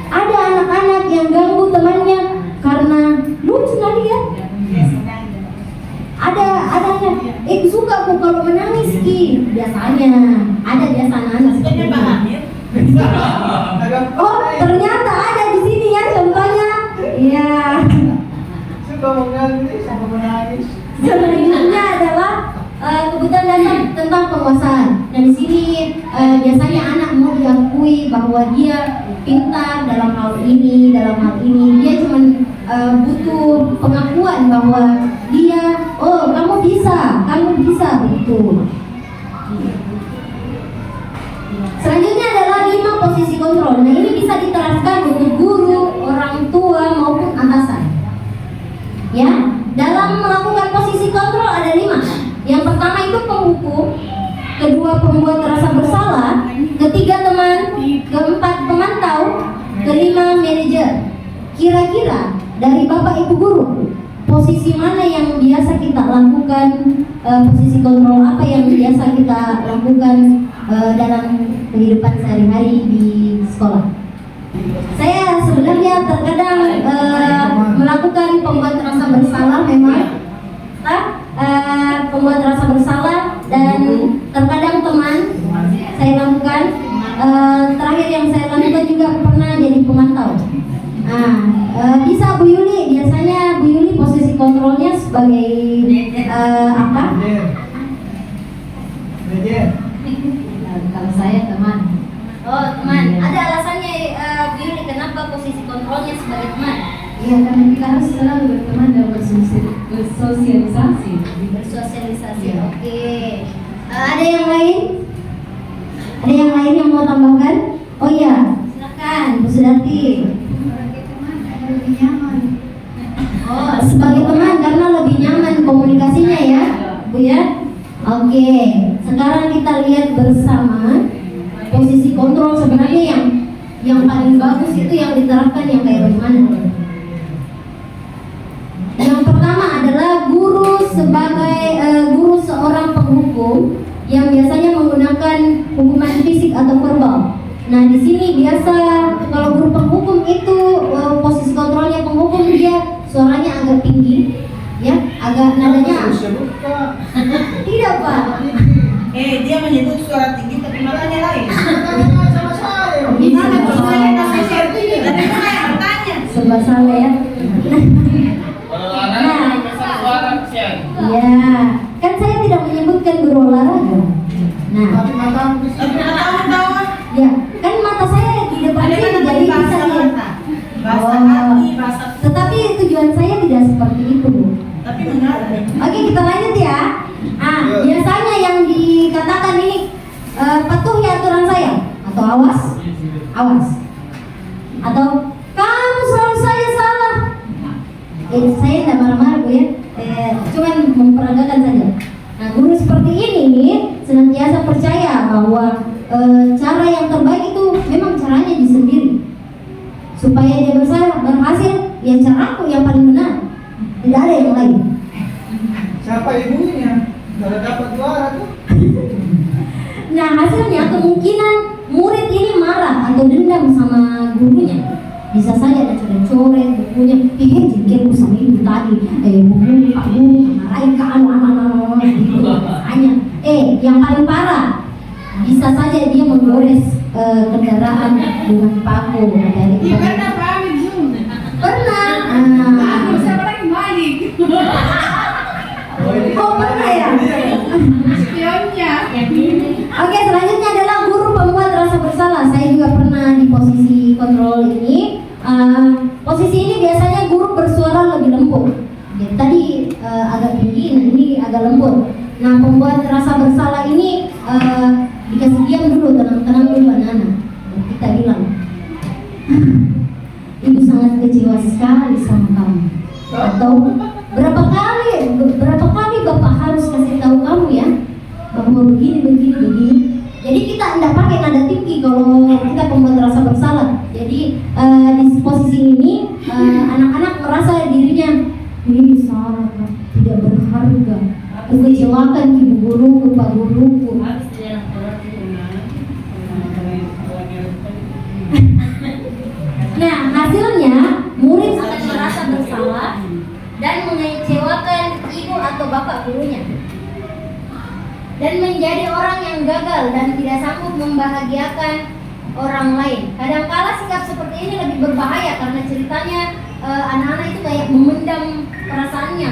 Ada anak-anak yang ganggu temannya karena lucu kali ya. Ada suka kok kalau menangis Ki. Biasanya ada anak seperti itu. Oh, ternyata ada di sini ya contohnya. Iya. Suka menangis, suka menangis. Selanjutnya adalah kebutuhan dasar tentang penguasaan. Nah di sini biasanya anak mau diakui bahwa dia pintar dalam hal ini. Dia cuma butuh pengakuan bahwa dia, oh kamu bisa betul. Selanjutnya adalah 5 posisi kontrol. Nah ini bisa diterapkan untuk guru, orang tua maupun atasan. Ya, dalam melakukan posisi kontrol ada 5. Yang pertama itu penghukum, kedua pembuat rasa bersalah, ketiga teman, keempat pemantau, kelima manajer. Kira-kira dari Bapak Ibu guru, posisi mana yang biasa kita lakukan, posisi kontrol apa yang biasa kita lakukan dalam kehidupan sehari-hari di sekolah? Saya sebenarnya terkadang melakukan pembuat rasa bersalah memang, pembuat rasa bersalah, dan terkadang teman saya lakukan. Terakhir yang saya lakukan juga pernah jadi pemantau. Bisa Bu Yuli, biasanya Bu Yuli posisi kontrolnya sebagai apa? Kalau saya teman. Oh teman, ada alasannya Bu Yuli kenapa posisi kontrolnya sebagai teman? Iya, karena kita harus selalu berteman dan bersosialisasi. Bersosialisasi, oke. Ada yang lain? Ada yang lain yang mau tambahkan? Oh iya, silakan Bu Sudati. Lebih nyaman. Oh, sebagai teman karena lebih nyaman komunikasinya ya, Bu ya. Oke, sekarang kita lihat bersama posisi kontrol sebenarnya yang paling bagus itu yang diterapkan yang kayak bagaimana? Yang pertama adalah guru sebagai guru seorang penghukum yang biasanya menggunakan hukuman fisik atau verbal. Nah di sini biasa kalau guru penghukum itu posisi kontrolnya penghukum, dia suaranya agak tinggi, ya, agak nadanya. Tidak Pak. Dia menyebut suara tinggi tapi makanya lain. Sama saya. Gimana kalau saya kasih share tinggi? Tapi saya bertanya. Sebab salah ya. Olahraga pesan suara kesian. Ya, kan saya tidak menyebutkan guru olahraga. Nah, Tapi matamu di sini. Tahu. ya, kan mata saya di depan Ada sini, kan jadi bisa bahasa lihat. mata, bahasa hati, bahasa. Tetapi tujuan saya tidak seperti itu. Tapi menarik. Oke, kita lanjut ya. Biasanya yang dikatakan ini patuhi aturan saya atau awas, atau kamu selalu saja salah. Saya tidak marah-marah Bu ya, cuman memperagakan saja. Nah, guru seperti ini senantiasa percaya bahwa cara yang terbaik itu memang caranya di sendiri. Supaya dia berhasil, ya caraku yang paling benar. Tidak ada yang lain. Siapa ibunya? Kalau dapat juara tuh. Nah, hasilnya kemungkinan murid ini marah atau dendam sama gurunya. Bisa saja ada coret-coret bukunya, jengkelku sama ibu tadi, buku Pak Guru marahin ke anak-anak gitu. Hanya, yang paling parah, bisa saja dia menggores kendaraan dengan paku dari Iya pernah Pak Amin Zoom. pernah. Siapa lagi balik? Oh pernah ya. Spionnya. Oke, selanjutnya adalah guru pembuat rasa bersalah. Saya juga pernah di posisi kontrol ini. Posisi ini biasanya guru bersuara lebih lembut. Jadi tadi agak tinggi, nah ini agak lembut. Nah, pembuat rasa bersalah ini dikasih diam dulu, tenang-tenang dulu anak-anak. Kita bilang, tinggi kalau kita membuat rasa bersalah. Jadi di posisi ini anak-anak merasa dirinya ini salah, tidak berharga, kekecewakan ibu guruku, pak guruku. Nah, hasilnya murid akan merasa bersalah dan mengecewakan ibu atau bapak gurunya, dan menjadi orang yang gagal dan tidak sanggup membahagiakan orang lain. Kadangkala sikap seperti ini lebih berbahaya karena ceritanya anak-anak itu kayak memendam perasaannya.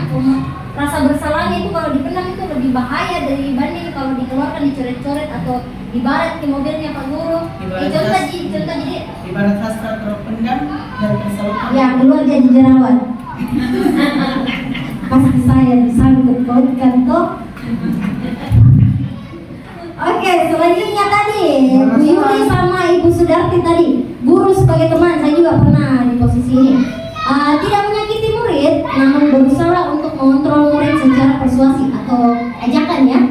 Rasa bersalahnya itu kalau dipendam itu lebih bahaya dibanding kalau dikeluarkan, dicoret-coret atau dibaret ke mobilnya Pak Guru. Contoh jadi Ibarat hasrat terpendam dan tersalurkan. ya keluar jadi jerawat. Pasti saya disangkut pautkan toh. Oke, selanjutnya tadi Bu Yuri sama Ibu Sudarti tadi, guru sebagai teman. Saya juga pernah di posisi ini. Tidak menyakiti murid, namun berusaha untuk mengontrol murid secara persuasi atau ajakan ya,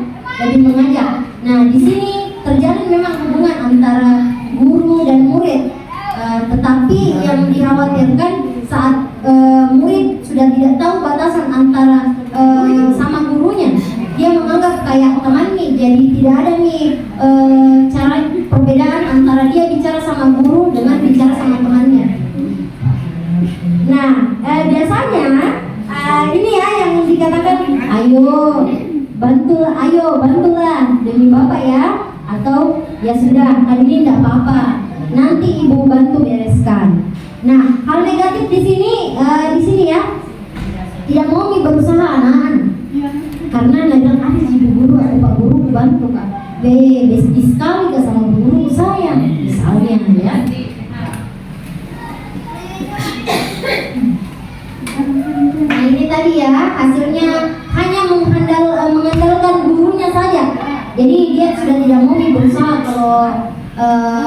lebih mengajak. Nah, di sini terjalin memang hubungan antara guru dan murid, tetapi yang dikhawatirkan saat murid sudah tidak tahu batasan antara sama gurunya, dia menganggap kayak teman nih, jadi tidak ada nih cara perbedaan antara dia bicara sama guru dengan bicara sama temannya. Nah, biasanya ini ya yang dikatakan, ayo bantulah demi bapak ya, atau ya sudah kali ini tidak apa-apa, nanti ibu bantu bereskan. Nah, hal negatif di sini ya, tidak mau berusaha anak-anak, karena nadang ada ibu guru atau pak guru bantu kak, besti sekali ke sama guru saya, misalnya ya. Nah ini tadi ya, hasilnya hanya mengandalkan gurunya saja. Jadi dia sudah tidak mau berusaha kalau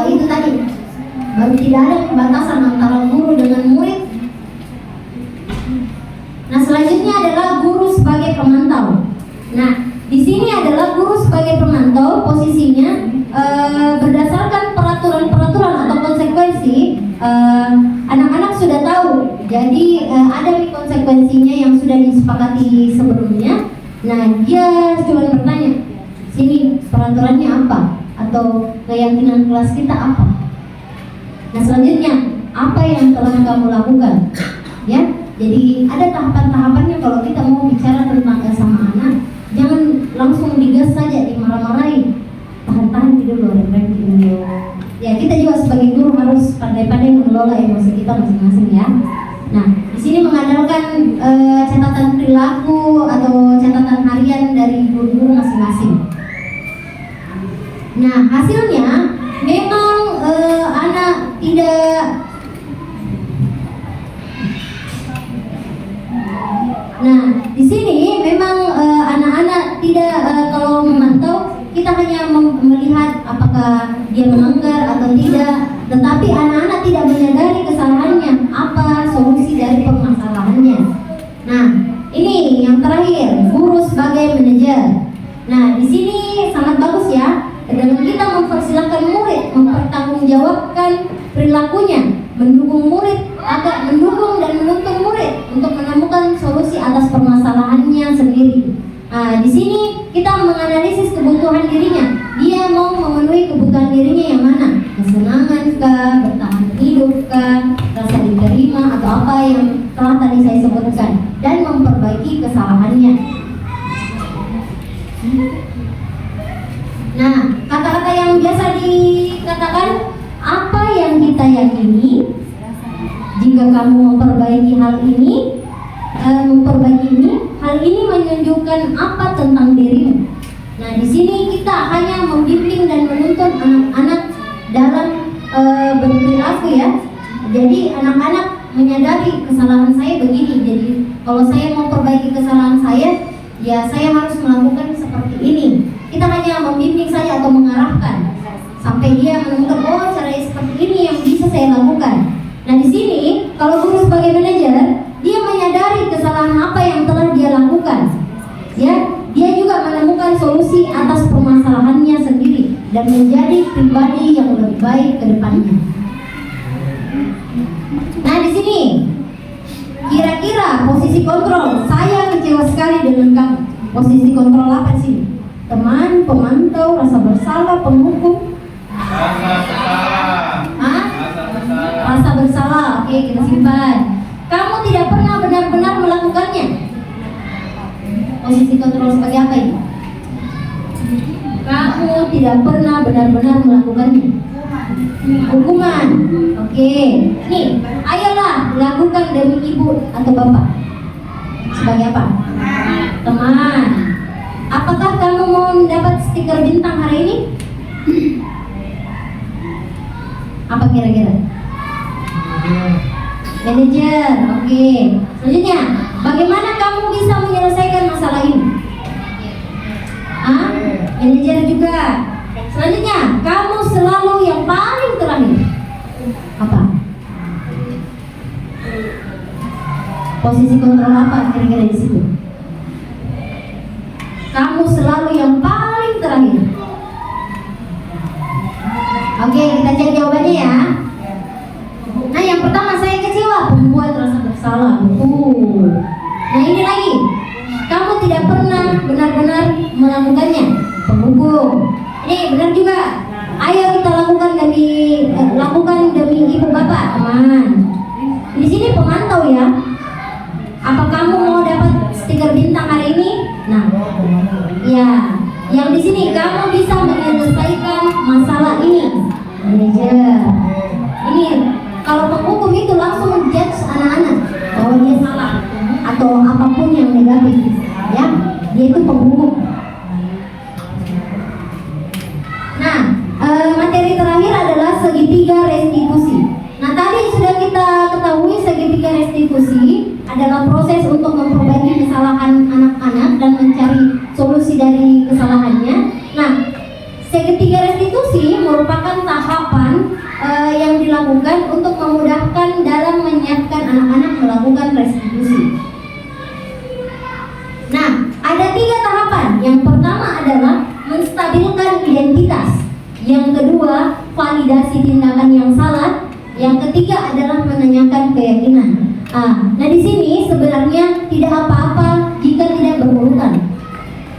itu tadi baru tidak ada pembatasan antara guru dengan murid. Nah selanjutnya adalah guru sebagai pemantau. Nah di sini adalah guru sebagai pemantau, posisinya berdasarkan peraturan-peraturan atau konsekuensi. Anak-anak sudah tahu, jadi ada konsekuensinya yang sudah disepakati sebelumnya. Nah dia cuma bertanya, sini peraturannya apa, atau keyakinan kelas kita apa. Nah selanjutnya, apa yang telah kamu lakukan, ya. Jadi ada tahapan-tahapannya kalau kita mau bicara tentang sama anak. Jangan langsung digas saja, dimarah-marahin. Tahan-tahan dulu, refleksi dulu. Ya kita juga sebagai guru harus pandai-pandai mengelola emosi kita masing-masing ya. Nah di sini mengandalkan catatan perilaku atau catatan harian dari guru-guru masing-masing. Nah hasilnya memang anak tidak di sini memang anak-anak tidak kalau memantau kita hanya melihat apakah dia melanggar atau tidak, tetapi anak-anak tidak menyadari kesalahannya, apa solusi dari permasalahannya. Nah, ini yang terakhir, guru sebagai manajer. Nah, di sini sangat bagus ya, dengan kita mempersilahkan murid mempertanggungjawabkan perilakunya, mendukung murid, agak mendukung dan menuntun murid untuk menemukan solusi atas permasalahannya sendiri. Nah, di sini kita menganalisis kebutuhan dirinya. Dia mau memenuhi kebutuhan dirinya yang mana? Kesenangan kah, bertahan hidup kah, rasa diterima atau apa yang telah tadi saya sebutkan, dan memperbaiki kesalahannya. Nah, kata-kata yang biasa dikatakan, apa yang kita yakini, jika kamu memperbaiki hal ini, hal ini menunjukkan apa tentang dirimu. Nah, di sini kita hanya membimbing dan menuntun anak-anak dalam berperilaku ya. Jadi anak-anak menyadari kesalahan saya begini. Jadi kalau saya mau perbaiki kesalahan saya, ya saya harus melakukan seperti ini. Kita hanya membimbing saja atau mengarahkan sampai dia menemukan cara seperti ini yang bisa saya lakukan. Nah, di sini kalau guru sebagai manajer, dia menyadari kesalahan apa yang telah dia lakukan. Ya, dia juga menemukan solusi atas permasalahannya sendiri dan menjadi pribadi yang lebih baik ke depannya. Nah, di sini kira-kira posisi kontrol, saya kecewa sekali dengan kamu. Posisi kontrol apa sih? Teman, pemantau, rasa bersalah, penghukum. Rasa bersalah. Hah? Rasa bersalah. Rasa bersalah. Oke, kita simpan. Kamu tidak pernah benar-benar melakukannya. Posisi kontrol sebagai apa ini? Kamu tidak pernah benar-benar melakukannya. Hukuman. Oke. Nih, ayolah lakukan demi ibu atau bapak. Sebagai apa? Teman. Apakah kamu mau mendapat stiker bintang hari ini? Apa kira-kira? Manajer. Oke. Selanjutnya, bagaimana kamu bisa menyelesaikan masalah ini? Ah, manajer juga. Selanjutnya, kamu selalu yang paling terakhir. Apa? Posisi kontrol apa kira-kira di situ? Kamu selalu yang paling terakhir. Oke, kita cek jawabannya ya. Nah, yang pertama saya kecewa, membuat rasa bersalah. Betul. Nah, ini lagi. Kamu tidak pernah benar-benar melakukannya. Penghukum. Ini benar juga. Ayo kita lakukan demi ibu bapak, teman. Di sini pemantau ya. Apa kamu mau dapat stiker bintang hari ini? Nah, ya. Yang di sini kamu bisa menyelesaikan masalah ini. Manajer. Ini kalau penghukum itu langsung menjudge anak-anak bahwa dia salah atau apapun yang negatif, ya. Dia itu penghukum. Nah, materi terakhir adalah segitiga restitusi. Nah, tadi sudah kita ketahui segitiga restitusi adalah proses untuk memperbaiki kesalahan anak-anak dan mencari solusi dari kesalahannya. Nah, segitiga restitusi merupakan tahapan yang dilakukan untuk memudahkan dalam menyiapkan anak-anak melakukan restitusi. Nah, ada 3 tahapan. Yang pertama adalah menstabilkan identitas. Yang kedua, validasi tindakan yang salah. Yang ketiga adalah menanyakan keyakinan. Nah, di sini sebenarnya tidak apa-apa jika tidak berurutan,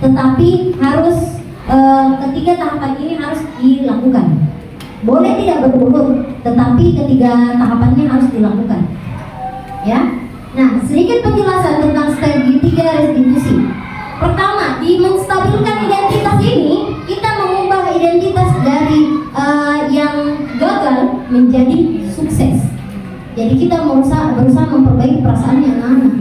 tetapi harus ketiga tahapan ini harus dilakukan. Boleh tidak berurut, tetapi ketiga tahapannya harus dilakukan. Ya. Nah, sedikit penjelasan tentang segitiga restitusi. Pertama, di menstabilkan identitas ini, kita mengubah identitas dari yang gagal menjadi sukses. Jadi kita berusaha memperbaiki perasaannya anak-anak.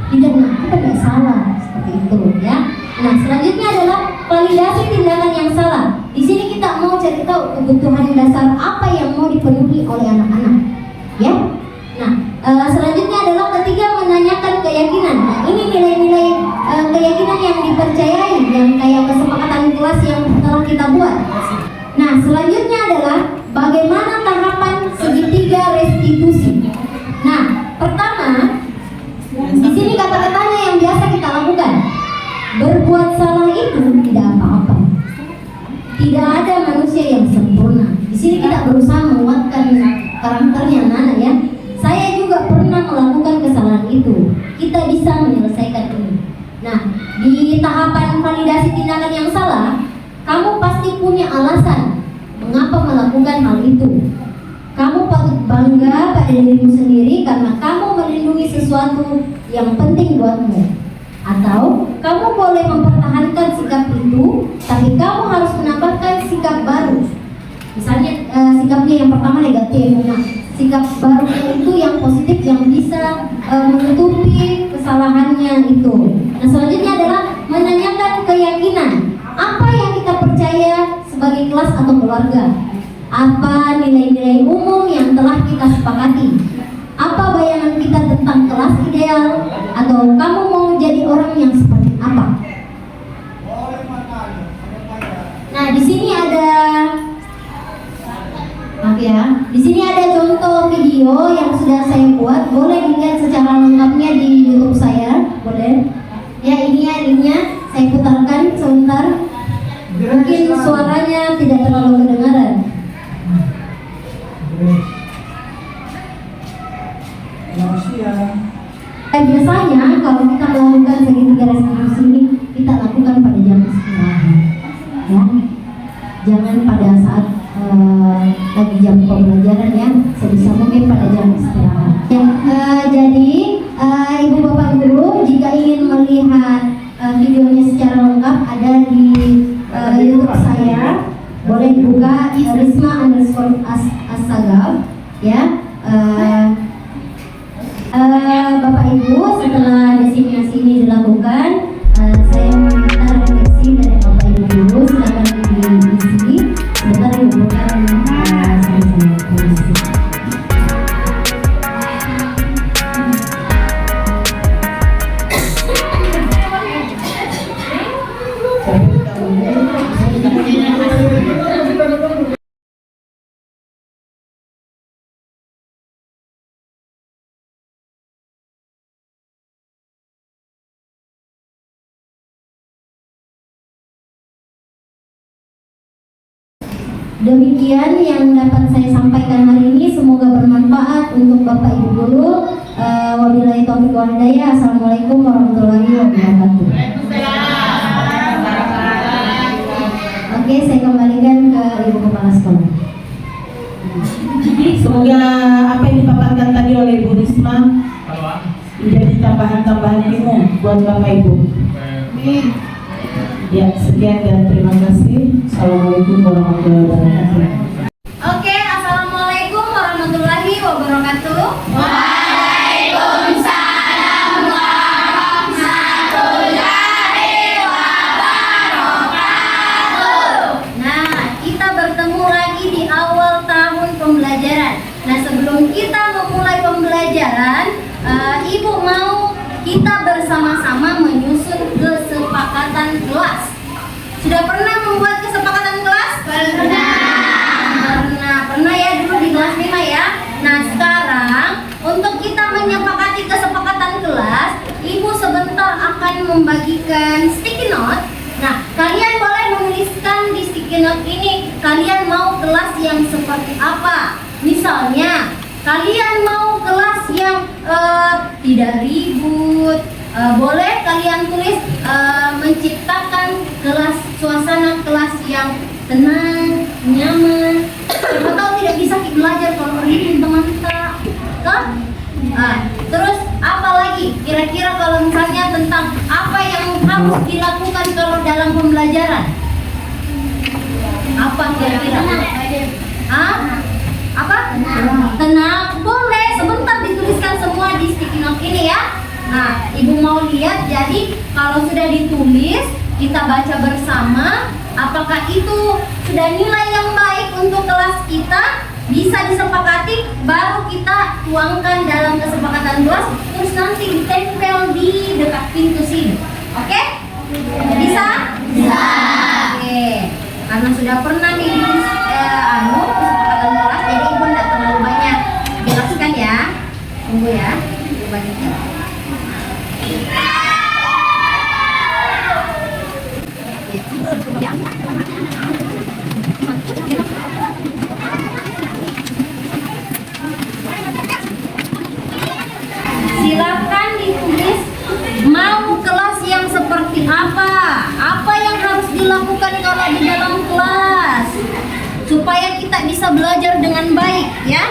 Tidak, kita tidak salah seperti itu, ya. Nah, selanjutnya adalah validasi tindakan yang salah. Di sini kita mau cari tahu kebutuhan dasar apa yang mau dipenuhi oleh anak-anak, ya. Nah, selanjutnya adalah ketiga menanyakan keyakinan. Nah, ini nilai-nilai keyakinan yang dipercayai, yang kayak kesepakatan kelas yang telah kita buat. Nah, selanjutnya adalah bagaimana tahapan segitiga restitusi. Nah, pertama, di sini kata-katanya yang biasa kita lakukan. Berbuat salah itu tidak apa-apa. Tidak ada manusia yang sempurna. Di sini kita berusaha menguatkan karakternya anak-anak, ya. Saya juga pernah melakukan kesalahan itu. Kita bisa menyelesaikan ini. Nah, di tahapan validasi tindakan yang salah, kamu pasti punya alasan mengapa melakukan hal itu. Kamu patut bangga pada dirimu sendiri karena kamu melindungi sesuatu yang penting buatmu. Atau kamu boleh mempertahankan sikap itu, tapi kamu harus menambahkan sikap baru. Misalnya sikapnya yang pertama negatif, nah sikap barunya itu yang positif yang bisa menutupi kesalahannya itu. Nah, selanjutnya adalah menanyakan keyakinan. Apa yang kita percaya sebagai kelas atau keluarga? Apa nilai-nilai umum yang telah kita sepakati? Apa bayangan kita tentang kelas ideal? Atau kamu mau jadi orang yang seperti apa? Nah, di sini ada di sini ada contoh video yang sudah saya buat. Boleh dilihat secara lengkapnya di YouTube saya, boleh. Ya, ini ya linknya. Saya putarkan sebentar. Mungkin suaranya tidak terlalu kedengaran. Biasanya kalau kita melakukan segitiga restitusi ini kita lakukan pada jam istirahat, ya. Jangan pada saat lagi jam pembelajaran ya, sebisa mungkin pada jam istirahat. Ya, jadi ibu bapak guru jika ingin melihat videonya secara lengkap ada di YouTube saya, boleh dibuka Risma_Assagaf ya. Bapak Ibu, setelah designasi ini dilakukan, saya meminta refleksi dari Bapak Ibu guru, silakan diisi. Sebentar Ibu bukan saya permisi. Demikian yang dapat saya sampaikan hari ini, semoga bermanfaat untuk Bapak Ibu guru. Wabillahi taufiq wal hidayah. Assalamualaikum warahmatullahi wabarakatuh. Oke, saya kembalikan ke Ibu Kepala Sekolah. Semoga apa yang dipaparkan tadi oleh Ibu Risma menjadi tambahan-tambahan ilmu buat Bapak Ibu. Ya, sekian dan terima kasih. Assalamualaikum warahmatullahi wabarakatuh. Oke, assalamualaikum warahmatullahi wabarakatuh. Nah, kita bertemu lagi di awal tahun pembelajaran. Nah, sebelum kita memulai pembelajaran, Ibu mau kita bersama-sama menyusun kesepakatan kelas. Sudah pernah membuat kesepakatan kelas? Pernah ya dulu di kelas 5 ya. Nah, sekarang untuk kita menyepakati kesepakatan kelas, Ibu sebentar akan membagikan sticky note. Nah, kalian boleh menuliskan di sticky note ini kalian mau kelas yang seperti apa. Misalnya, kalian mau kelas yang tidak ribut. Boleh kalian tulis menciptakan suasana kelas yang tenang, nyaman. Siapa tahu tidak bisa belajar kalau ribut teman-teman. Terus apa lagi? Kira-kira kalau misalnya tentang apa yang harus dilakukan kalau dalam pembelajaran? Apa kira-kira? Apa? Tenang. Boleh, sebentar dituliskan semua di sticky note ini ya. Nah, Ibu mau lihat, jadi kalau sudah ditulis, kita baca bersama. Apakah itu sudah nilai yang baik untuk kelas kita? Bisa disepakati, baru kita tuangkan dalam kesepakatan kelas, terus nanti ditempel di dekat pintu sini. Oke? Bisa? Bisa. Oke. Karena sudah pernah nih kesepakatan kelas, jadi Ibu tidak terlalu banyak jelaskan ya. Tunggu ya, Ibu bagikan. Silakan ditulis mau kelas yang seperti apa yang harus dilakukan kalau di dalam kelas supaya kita bisa belajar dengan baik ya.